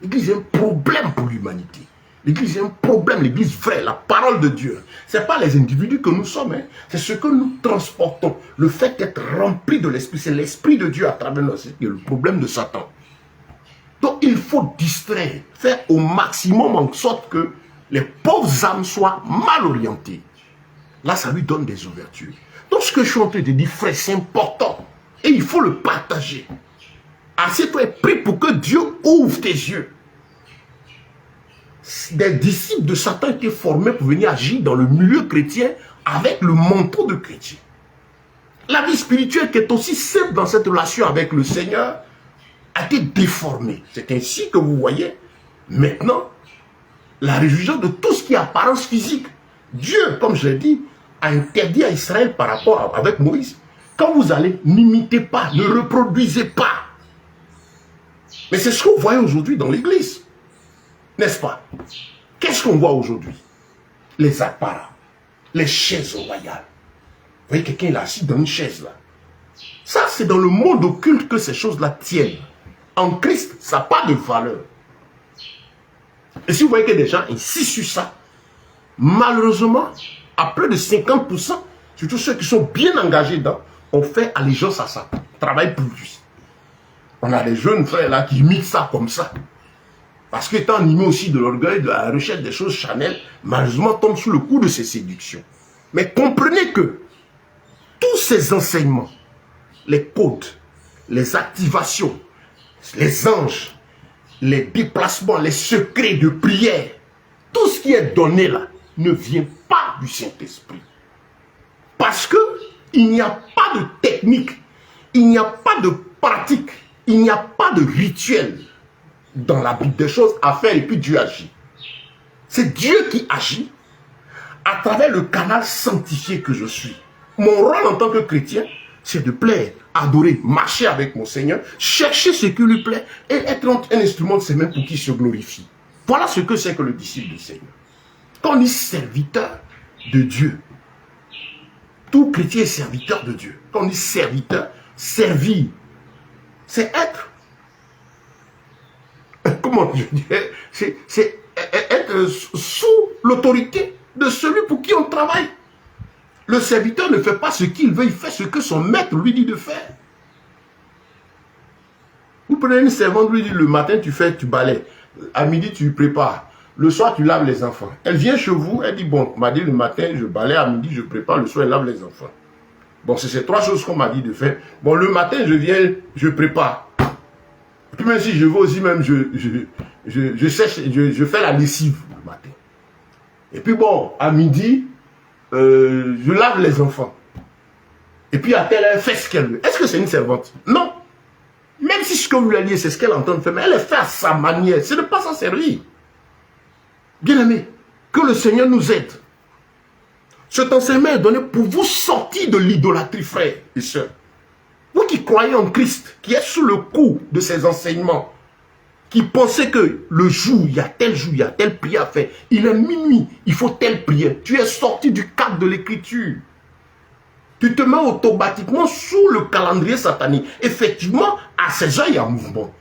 L'église est un problème pour l'humanité. L'église est un problème, l'église vraie, la parole de Dieu. Ce n'est pas les individus que nous sommes, hein. C'est ce que nous transportons. Le fait d'être rempli de l'esprit, c'est l'esprit de Dieu à travers nous. C'est le problème de Satan. Donc il faut distraire, faire au maximum en sorte que les pauvres âmes soient mal orientées. Là, ça lui donne des ouvertures. Donc ce que je suis en train de dire, frère, c'est important. Et il faut le partager. Assieds-toi et prie pour que Dieu ouvre tes yeux. Des disciples de Satan étaient formés pour venir agir dans le milieu chrétien avec le manteau de chrétien. La vie spirituelle qui est aussi simple dans cette relation avec le Seigneur a été déformée. C'est ainsi que vous voyez maintenant la réjouissance de tout ce qui est apparence physique. Dieu, comme je l'ai dit, a interdit à Israël par rapport avec Moïse. Quand vous allez, n'imitez pas, ne reproduisez pas. Mais c'est ce que vous voyez aujourd'hui dans l'église. N'est-ce pas? Qu'est-ce qu'on voit aujourd'hui? Les apparats, les chaises royales. Vous voyez, quelqu'un est assis dans une chaise là. Ça, c'est dans le monde occulte que ces choses-là tiennent. en Christ, ça n'a pas de valeur. Et si vous voyez que des gens insistent sur ça, malheureusement, à plus de 50%, surtout ceux qui sont bien engagés dedans, on fait allégeance à ça, travaille pour lui. On a des jeunes frères là qui imitent ça comme ça. Parce qu'étant animé aussi de l'orgueil, de la recherche des choses charnelles, malheureusement tombent sous le coup de ces séductions. Mais comprenez que tous ces enseignements, les codes, les activations, les anges, les déplacements, les secrets de prière, tout ce qui est donné là ne vient pas du Saint-Esprit. Parce que il n'y a pas de technique, il n'y a pas de pratique, il n'y a pas de rituel dans la Bible des choses à faire et puis Dieu agit. C'est Dieu qui agit à travers le canal sanctifié que je suis. Mon rôle en tant que chrétien, c'est de plaire, adorer, marcher avec mon Seigneur, chercher ce qui lui plaît et être un instrument de ses mains pour qu'il se glorifie. Voilà ce que c'est que le disciple du Seigneur. Quand on dit serviteur de Dieu, tout chrétien est serviteur de Dieu. Quand on dit serviteur, servir, c'est être, comment je dirais, c'est être sous l'autorité de celui pour qui on travaille. Le serviteur ne fait pas ce qu'il veut, il fait ce que son maître lui dit de faire. Vous prenez une servante, lui dit le matin tu fais, tu balais, à midi tu prépares, le soir tu laves les enfants. Elle vient chez vous, elle dit bon, m'a dit le matin je balais, à midi je prépare, le soir elle lave les enfants. Bon, c'est ces trois choses qu'on m'a dit de faire. Bon, le matin je viens, je prépare. Puis même si je vais aussi même, je fais la lessive le matin. Et puis bon, à midi, je lave les enfants. Et puis à telle heure, elle fait ce qu'elle veut. Est-ce que c'est une servante? Non. Même si ce que vous lui dites, c'est ce qu'elle entend faire, mais elle le fait à sa manière. Ce n'est pas s'en servir. Bien aimé, que le Seigneur nous aide. Cet enseignement est donné pour vous sortir de l'idolâtrie, frères et sœurs. Vous qui croyez en Christ, qui êtes sous le coup de ces enseignements, qui pensez que le jour, il y a tel jour, il y a telle prière à faire, il est minuit, il faut telle prière. Tu es sorti du cadre de l'écriture. Tu te mets automatiquement sous le calendrier satanique. Effectivement, à 16 heures, il y a un mouvement.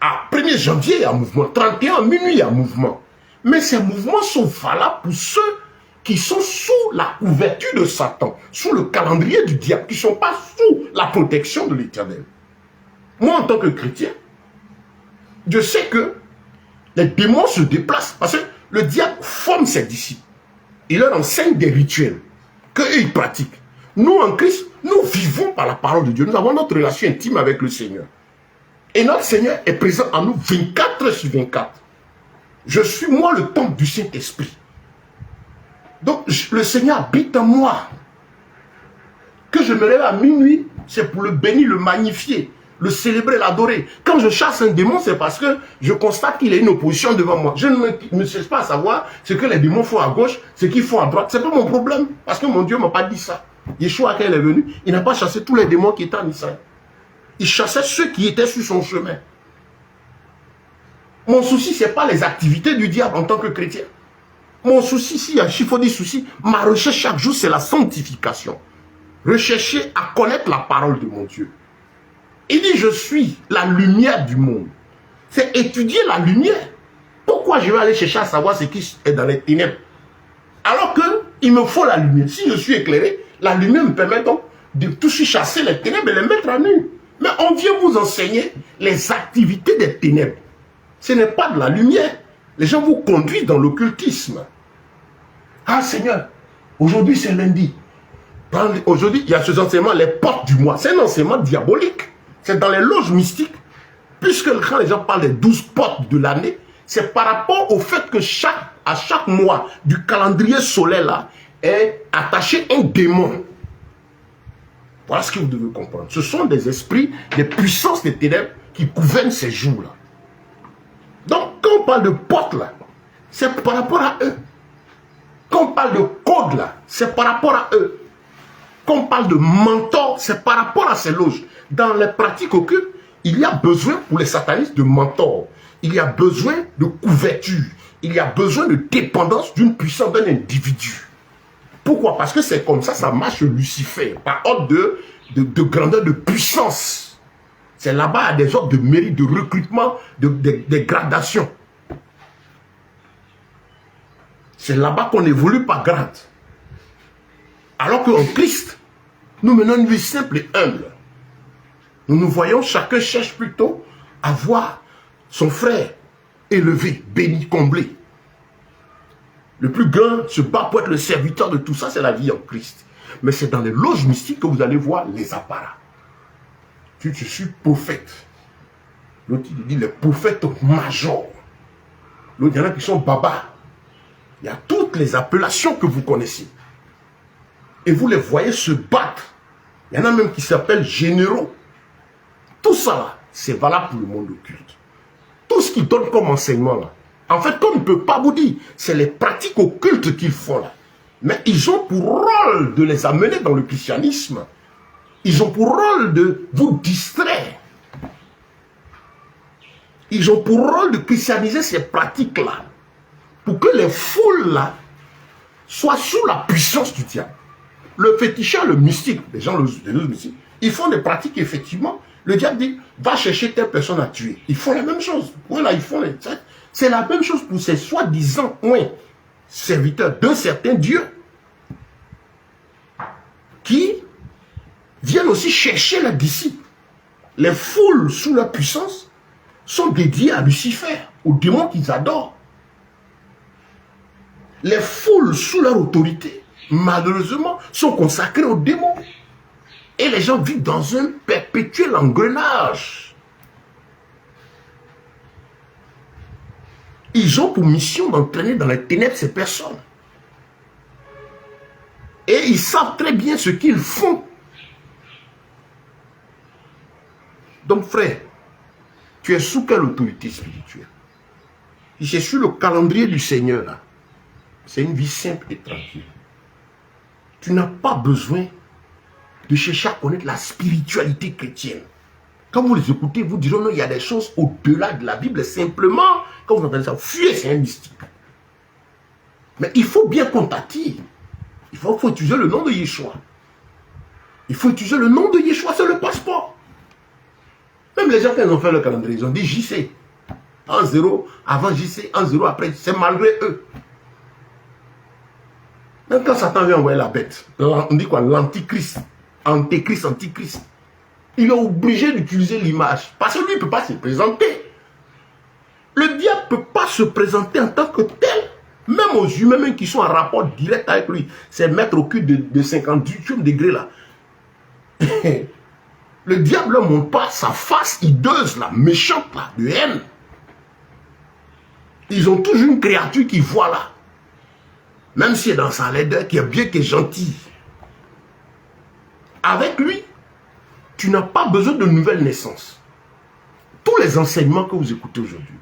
À 1er janvier, il y a un mouvement. 31 minuit, il y a un mouvement. Mais ces mouvements sont valables pour ceux qui sont sous la couverture de Satan, sous le calendrier du diable, qui ne sont pas sous la protection de l'Éternel. Moi, en tant que chrétien, je sais que les démons se déplacent parce que le diable forme ses disciples. Il leur enseigne des rituels qu'eux, ils pratiquent. Nous, en Christ, nous vivons par la parole de Dieu. Nous avons notre relation intime avec le Seigneur. Et notre Seigneur est présent en nous 24 heures sur 24. Je suis moi le temple du Saint-Esprit. Donc, le Seigneur habite en moi. Que je me lève à minuit, c'est pour le bénir, le magnifier, le célébrer, l'adorer. Quand je chasse un démon, c'est parce que je constate qu'il y a une opposition devant moi. Je ne cherche pas à savoir ce que les démons font à gauche, ce qu'ils font à droite. Ce n'est pas mon problème, parce que mon Dieu ne m'a pas dit ça. Yeshua, quand il est venu, il n'a pas chassé tous les démons qui étaient en Israël. Il chassait ceux qui étaient sur son chemin. Mon souci, ce n'est pas les activités du diable en tant que chrétien. Mon souci, s'il faut des soucis, ma recherche chaque jour, c'est la sanctification. Rechercher à connaître la parole de mon Dieu. Il dit, je suis la lumière du monde. C'est étudier la lumière. Pourquoi je vais aller chercher à savoir ce qui est dans les ténèbres? Alors qu'il me faut la lumière. Si je suis éclairé, la lumière me permet donc de tout chasser les ténèbres et les mettre à nu. Mais on vient vous enseigner les activités des ténèbres. Ce n'est pas de la lumière. Les gens vous conduisent dans l'occultisme. Ah Seigneur, aujourd'hui c'est lundi. Aujourd'hui, il y a ce enseignement, les portes du mois. C'est un enseignement diabolique. C'est dans les loges mystiques. Puisque quand les gens parlent des 12 portes de l'année, c'est par rapport au fait que à chaque mois du calendrier solaire là, est attaché un démon. Voilà ce que vous devez comprendre. Ce sont des esprits, des puissances des ténèbres qui gouvernent ces jours-là. Donc, quand on parle de portes là, c'est par rapport à eux. Quand on parle de code là, c'est par rapport à eux. Quand on parle de mentor, c'est par rapport à ces loges. Dans les pratiques occultes, il y a besoin pour les satanistes de mentor. Il y a besoin de couverture. Il y a besoin de dépendance d'une puissance d'un individu. Pourquoi? Parce que c'est comme ça, ça marche Lucifer, par ordre de grandeur, de puissance. C'est là-bas, il y a des ordres de mérite, de recrutement, des gradations. C'est là-bas qu'on évolue par grade. Alors qu'en Christ, nous menons une vie simple et humble. Nous nous voyons, chacun cherche plutôt à voir son frère élevé, béni, comblé. Le plus grand se bat pour être le serviteur de tout ça, c'est la vie en Christ. Mais c'est dans les loges mystiques que vous allez voir les apparats. Je suis prophète. L'autre, il dit les prophètes majors. L'autre, il y en a qui sont babas. Il y a toutes les appellations que vous connaissez. Et vous les voyez se battre. Il y en a même qui s'appellent généraux. Tout ça, là, c'est valable pour le monde occulte. Tout ce qu'ils donnent comme enseignement, là. En fait, comme on ne peut pas vous dire, c'est les pratiques occultes qu'ils font, là. Mais ils ont pour rôle de les amener dans le christianisme. Ils ont pour rôle de vous distraire. Ils ont pour rôle de christianiser ces pratiques-là. Pour que les foules-là soient sous la puissance du diable. Le féticheur, le mystique, les gens, les mystiques, ils font des pratiques, effectivement. Le diable dit, va chercher telle personne à tuer. Ils font la même chose. Voilà, ils font c'est la même chose pour ces soi-disant serviteurs d'un certain Dieu qui viennent aussi chercher les disciples. Les foules sous leur puissance sont dédiées à Lucifer, au démon qu'ils adorent. Les foules sous leur autorité, malheureusement, sont consacrées aux démons. Et les gens vivent dans un perpétuel engrenage. Ils ont pour mission d'entraîner dans les ténèbres ces personnes. Et ils savent très bien ce qu'ils font. Donc frère, tu es sous quelle autorité spirituelle? Si c'est sur le calendrier du Seigneur, là, c'est une vie simple et tranquille. Tu n'as pas besoin de chercher à connaître la spiritualité chrétienne. Quand vous les écoutez, vous direz non, il y a des choses au-delà de la Bible. Simplement, quand vous entendez ça, fuyez, c'est un mystique. Mais il faut bien qu'on t'attire. Il faut utiliser le nom de Yeshua. Il faut utiliser le nom de Yeshua, c'est le passeport. Même les gens qui ont fait le calendrier, ils ont dit JC. 1-0 avant JC, 1-0 après. C'est malgré eux. Même quand Satan vient envoyer la bête, on dit quoi? L'antichrist. Antéchrist, antichrist. Il est obligé d'utiliser l'image. Parce que lui, il ne peut pas se présenter. Le diable ne peut pas se présenter en tant que tel. Même aux humains même qui sont en rapport direct avec lui. C'est mettre au cul de 58e degré là. Le diable ne montre pas sa face hideuse là, méchante là, de haine. Ils ont toujours une créature qui voit là. Même si elle est dans sa laideur, qui est bien, qui est gentille. Avec lui, tu n'as pas besoin de nouvelle naissance. Tous les enseignements que vous écoutez aujourd'hui,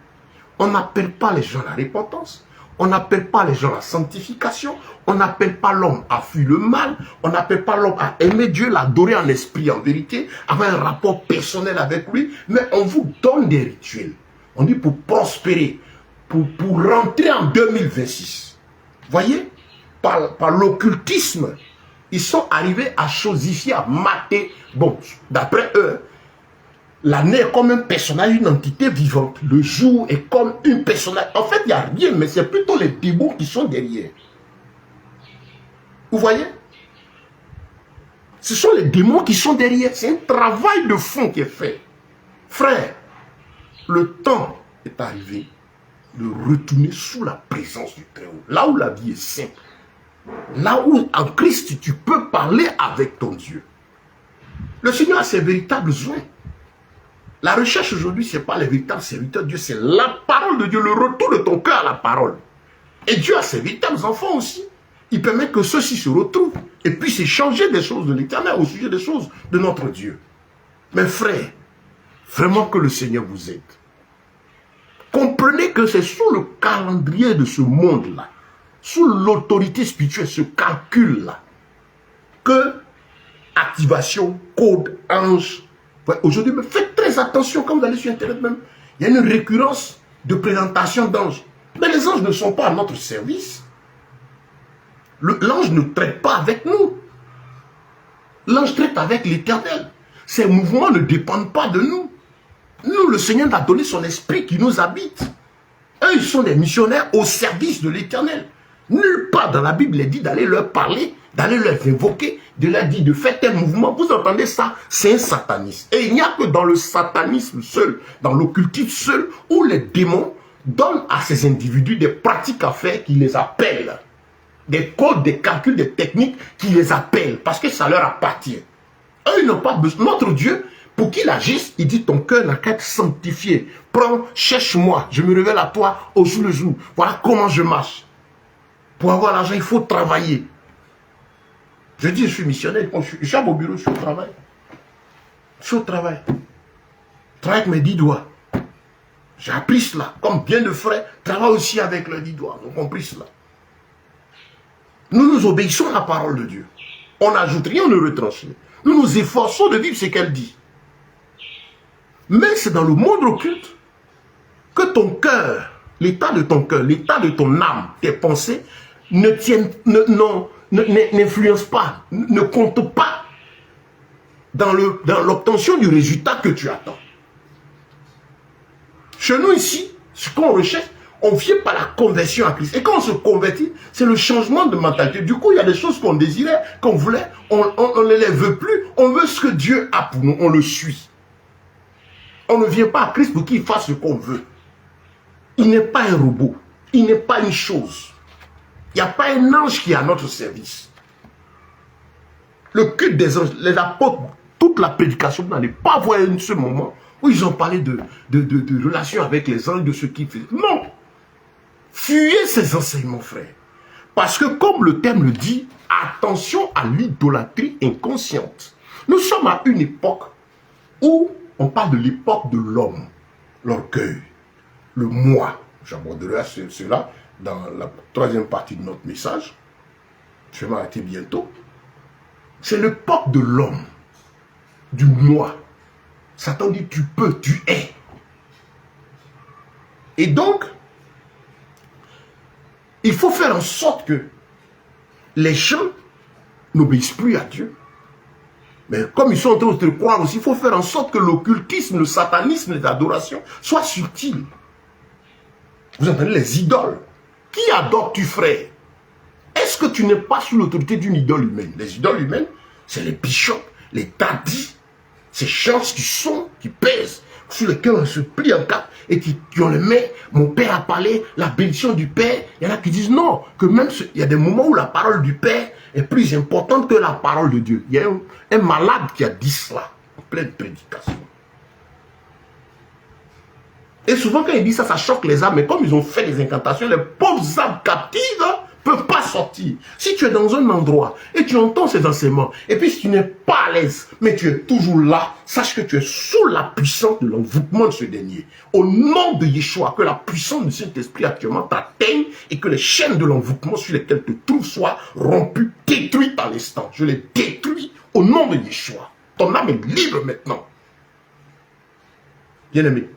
on n'appelle pas les gens à la repentance, on n'appelle pas les gens à la sanctification, on n'appelle pas l'homme à fuir le mal, on n'appelle pas l'homme à aimer Dieu, l'adorer en esprit, en vérité, avoir un rapport personnel avec lui, mais on vous donne des rituels. On dit pour prospérer, pour rentrer en 2026. Voyez, par l'occultisme, ils sont arrivés à chosifier, à mater. Bon, d'après eux, l'année est comme un personnage, une entité vivante. Le jour est comme un personnage. En fait, il n'y a rien, mais c'est plutôt les démons qui sont derrière. Vous voyez? Ce sont les démons qui sont derrière. C'est un travail de fond qui est fait. Frère, le temps est arrivé de retourner sous la présence du Très-Haut. Là où la vie est simple. Là où en Christ tu peux parler avec ton Dieu. Le Seigneur a ses véritables besoins. La recherche aujourd'hui, ce n'est pas les véritables serviteurs de Dieu, c'est la parole de Dieu, le retour de ton cœur à la parole. Et Dieu a ses véritables enfants aussi. Il permet que ceux-ci se retrouvent et puissent échanger des choses de l'éternel au sujet des choses de notre Dieu. Mais frère, vraiment que le Seigneur vous aide. Comprenez que c'est sous le calendrier de ce monde-là, sous l'autorité spirituelle, ce calcul-là, que activation, code, ange. Aujourd'hui, faites très attention quand vous allez sur Internet même. Il y a une récurrence de présentation d'anges. Mais les anges ne sont pas à notre service. L'ange ne traite pas avec nous. L'ange traite avec l'Éternel. Ces mouvements ne dépendent pas de nous. Nous, le Seigneur nous a donné son esprit qui nous habite. Eux, ils sont des missionnaires au service de l'Éternel. Nulle part dans la Bible, il est dit d'aller leur parler, d'aller leur invoquer, de leur dire de faire tel mouvement. Vous entendez ça? C'est un satanisme. Et il n'y a que dans le satanisme seul, dans l'occultisme seul, où les démons donnent à ces individus des pratiques à faire qui les appellent. Des codes, des calculs, des techniques qui les appellent, parce que ça leur appartient. Eux, ils n'ont pas besoin. Notre Dieu, pour qu'il agisse, il dit ton cœur n'a qu'à être sanctifié. Prends, cherche-moi, je me révèle à toi au jour le jour. Voilà comment je marche. Pour avoir l'argent, il faut travailler. Je dis, je suis missionnaire. Je suis à mon bureau, je suis au travail. Je suis au travail. Je travaille avec mes 10 doigts. J'ai appris cela. Comme bien de frères travaillent aussi avec leurs 10 doigts. Ils ont compris cela. Nous nous obéissons à la parole de Dieu. On n'ajoute rien, on ne retranche rien. Nous nous efforçons de vivre ce qu'elle dit. Mais c'est dans le monde occulte que ton cœur, l'état de ton cœur, l'état de ton âme, tes pensées, n'influencent pas, ne comptent pas dans l'obtention du résultat que tu attends. Chez nous ici, ce qu'on recherche, on vient par la conversion à Christ. Et quand on se convertit, c'est le changement de mentalité. Du coup, il y a des choses qu'on désirait, qu'on voulait, on ne les veut plus. On veut ce que Dieu a pour nous, on le suit. On ne vient pas à Christ pour qu'il fasse ce qu'on veut. Il n'est pas un robot. Il n'est pas une chose. Il n'y a pas un ange qui est à notre service. Le culte des anges, les apôtres, toute la prédication, vous n'allez pas voir un seul moment où ils ont parlé de relations avec les anges, de ce qu'ils faisaient. Non. Fuyez ces enseignements, frères. Parce que comme le terme le dit, attention à l'idolâtrie inconsciente. Nous sommes à une époque où on parle de l'époque de l'homme, l'orgueil, le moi. J'aborderai cela dans la troisième partie de notre message. Je vais m'arrêter bientôt. C'est l'époque de l'homme, du moi. Satan dit tu peux, tu es. Et donc, il faut faire en sorte que les gens n'obéissent plus à Dieu. Mais comme ils sont en train de croire aussi, il faut faire en sorte que l'occultisme, le satanisme, les adorations soient subtils. Vous entendez les idoles. Qui adores-tu, frère? Est-ce que tu n'es pas sous l'autorité d'une idole humaine? Les idoles humaines, c'est les bishops, les dadis, ces gens qui pèsent, sur lesquels on se plie en quatre et qui on les met. Mon père a parlé, la bénédiction du père. Il y en a qui disent non, que même il y a des moments où la parole du père est plus importante que la parole de Dieu. Il y a un malade qui a dit cela, en pleine prédication. Et souvent quand il dit ça, ça choque les âmes. Mais comme ils ont fait des incantations, les pauvres âmes captives ne peuvent pas sortir. Si tu es dans un endroit et tu entends ces enseignements, et puis si tu n'es pas à l'aise, mais tu es toujours là, sache que tu es sous la puissance de l'envoûtement de ce dernier. Au nom de Yeshua, que la puissance du Saint-Esprit actuellement t'atteigne et que les chaînes de l'envoûtement sur lesquelles tu te trouves soient rompues, détruites à l'instant. Je les détruis au nom de Yeshua. Ton âme est libre maintenant. Bien-aimé,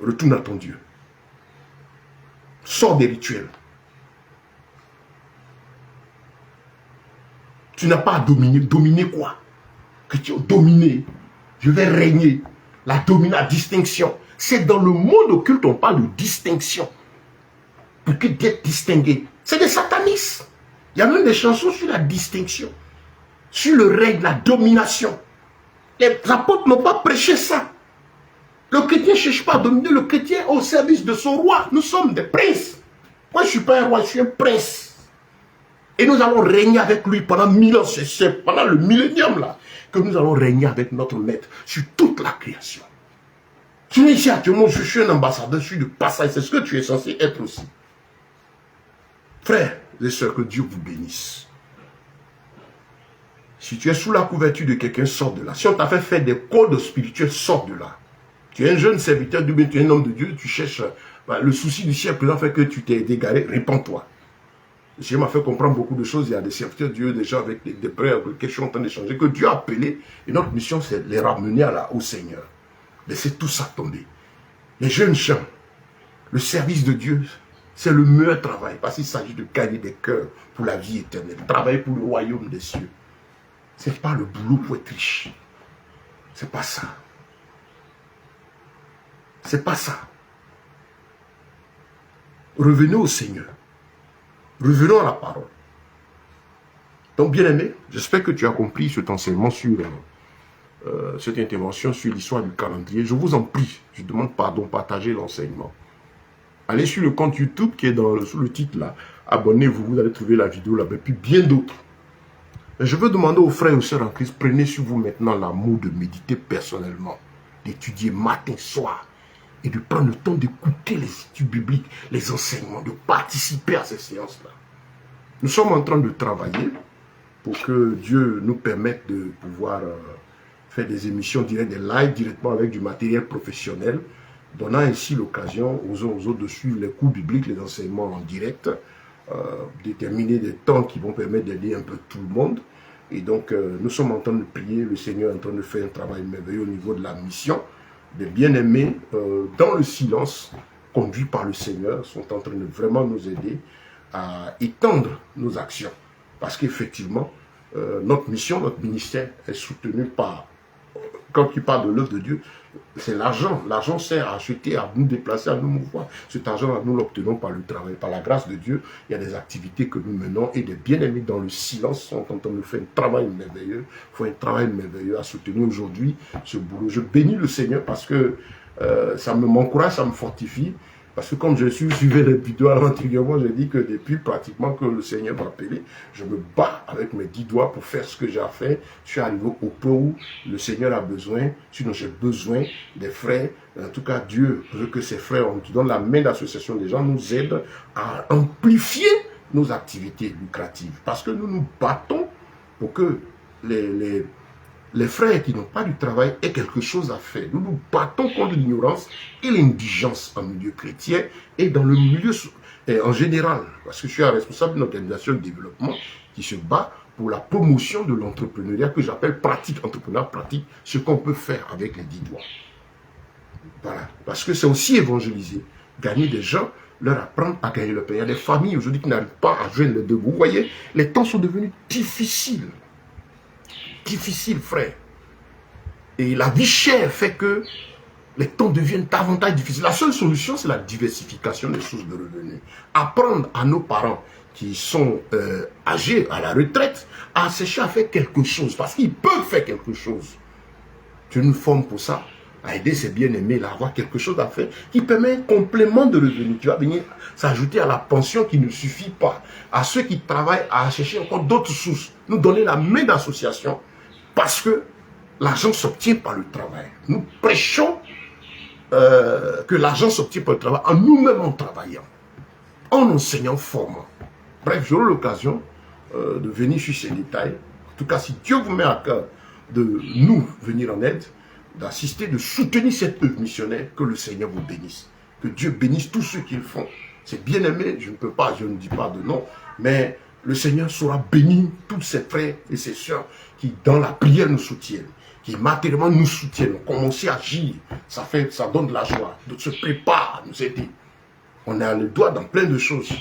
retourne à ton Dieu. Sors des rituels. Tu n'as pas à dominer. Dominer quoi? Que tu as dominé. Je vais régner. La distinction. C'est dans le monde occulte on parle de distinction. Pour que d'être distingué. C'est des satanistes. Il y a même des chansons sur la distinction. Sur le règne, la domination. Les apôtres n'ont pas prêché ça. Le chrétien ne cherche pas à dominer, le chrétien au service de son roi. Nous sommes des princes. Moi, je ne suis pas un roi, je suis un prince. Et nous allons régner avec lui pendant 1000 ans. C'est pendant le millénium là que nous allons régner avec notre maître sur toute la création. Tu es ici actuellement, je suis un ambassadeur, je suis de passage. C'est ce que tu es censé être aussi. Frères et sœurs, que Dieu vous bénisse. Si tu es sous la couverture de quelqu'un, sors de là. Si on t'a fait faire des codes spirituels, sors de là. Tu es un jeune serviteur de Dieu, tu es un homme de Dieu, tu cherches le souci du ciel présent fait que tu t'es égaré, répands-toi. Le Seigneur m'a fait comprendre beaucoup de choses. Il y a des serviteurs de Dieu, des gens avec des prêts, avec lesquels je suis en train d'échanger, que Dieu a appelé. Et notre mission, c'est de les ramener au Seigneur. Laissez tout ça tomber. Les jeunes gens, le service de Dieu, c'est le meilleur travail. Parce qu'il s'agit de gagner des cœurs pour la vie éternelle. Travailler pour le royaume des cieux. Ce n'est pas le boulot pour être riche. Ce n'est pas ça. C'est pas ça. Revenez au Seigneur. Revenons à la parole. Donc, bien-aimé, j'espère que tu as compris cet enseignement sur cette intervention sur l'histoire du calendrier. Je vous en prie, je demande pardon, partagez l'enseignement. Allez sur le compte YouTube qui est sous le titre là. Abonnez-vous, vous allez trouver la vidéo là-bas, puis bien d'autres. Je veux demander aux frères et aux sœurs en Christ, prenez sur vous maintenant l'amour de méditer personnellement, d'étudier matin, soir, et de prendre le temps d'écouter les études bibliques, les enseignements, de participer à ces séances-là. Nous sommes en train de travailler pour que Dieu nous permette de pouvoir faire des émissions directes, des lives directement avec du matériel professionnel, donnant ainsi l'occasion aux uns aux autres de suivre les cours bibliques, les enseignements en direct, déterminer des temps qui vont permettre d'aider un peu tout le monde. Et donc, nous sommes en train de prier, le Seigneur est en train de faire un travail merveilleux au niveau de la mission. Des bien-aimés, dans le silence, conduits par le Seigneur, sont en train de vraiment nous aider à étendre nos actions. Parce qu'effectivement, notre mission, notre ministère est soutenu par, quand il parle de l'œuvre de Dieu, c'est l'argent. L'argent sert à acheter, à nous déplacer, à nous mouvoir. Cet argent, nous l'obtenons par le travail. Par la grâce de Dieu, il y a des activités que nous menons et des bien-aimés dans le silence sont en train de faire un travail merveilleux. Il faut un travail merveilleux à soutenir aujourd'hui ce boulot. Je bénis le Seigneur parce que ça m'encourage, ça me fortifie. Parce que comme je suivais les vidéos antérieurement, j'ai dit que depuis pratiquement que le Seigneur m'a appelé, je me bats avec mes 10 doigts pour faire ce que j'ai à faire. Je suis arrivé au point où le Seigneur a besoin, sinon j'ai besoin des frères. En tout cas, Dieu veut que ces frères, on te donne la main d'association des gens, nous aident à amplifier nos activités lucratives. Parce que nous nous battons pour que les frères qui n'ont pas du travail aient quelque chose à faire. Nous nous battons contre l'ignorance et l'indigence en milieu chrétien et dans le milieu en général. Parce que je suis un responsable d'une organisation de développement qui se bat pour la promotion de l'entrepreneuriat que j'appelle pratique, entrepreneur pratique, ce qu'on peut faire avec les 10 doigts. Voilà. Parce que c'est aussi évangéliser, gagner des gens, leur apprendre à gagner le pain. Il y a des familles aujourd'hui qui n'arrivent pas à joindre les deux bouts. Vous voyez, les temps sont devenus difficiles. Difficile, frère. Et la vie chère fait que les temps deviennent davantage difficiles. La seule solution, c'est la diversification des sources de revenus. Apprendre à nos parents qui sont âgés, à la retraite, à chercher à faire quelque chose. Parce qu'ils peuvent faire quelque chose. Tu nous formes pour ça, à aider ces bien-aimés là, à avoir quelque chose à faire qui permet un complément de revenus. Tu vas venir s'ajouter à la pension qui ne suffit pas. À ceux qui travaillent à chercher encore d'autres sources. Nous donner la main d'association. Parce que l'argent s'obtient par le travail. Nous prêchons que l'argent s'obtient par le travail en nous-mêmes en travaillant, en enseignant, formant. Bref, j'aurai l'occasion de venir sur ces détails. En tout cas, si Dieu vous met à cœur de nous venir en aide, d'assister, de soutenir cette œuvre missionnaire, que le Seigneur vous bénisse. Que Dieu bénisse tous ceux qui le font. C'est bien aimé, je ne peux pas, je ne dis pas de non, mais le Seigneur saura bénir tous ses frères et ses sœurs qui, dans la prière, nous soutiennent, qui matériellement nous soutiennent. On commence à agir, ça donne de la joie, de se préparer, nous aider. On a le doigt dans plein de choses.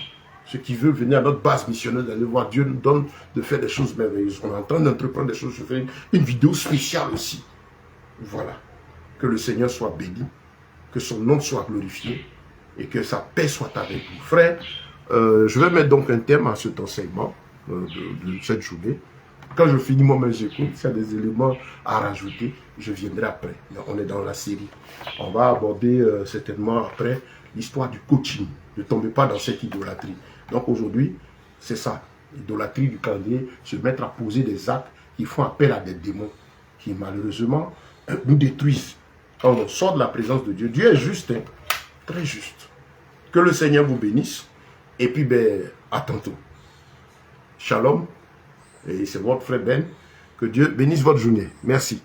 Ceux qui veulent venir à notre base missionnaire, d'aller voir Dieu nous donne de faire des choses merveilleuses. On est en train d'entreprendre des choses. Je fais une vidéo spéciale aussi. Voilà. Que le Seigneur soit béni, que son nom soit glorifié et que sa paix soit avec vous. Frère, je vais mettre donc un thème à cet enseignement de cette journée. Quand je finis moi-même, j'écoute. S'il y a des éléments à rajouter, je viendrai après. On est dans la série. On va aborder certainement après l'histoire du coaching. Ne tombez pas dans cette idolâtrie. Donc aujourd'hui, c'est ça. L'idolâtrie du calendrier, se mettre à poser des actes qui font appel à des démons qui malheureusement nous détruisent. Quand on sort de la présence de Dieu, Dieu est juste, hein, très juste. Que le Seigneur vous bénisse. Et puis, à tantôt. Shalom. Et c'est votre frère Ben. Que Dieu bénisse votre journée. Merci.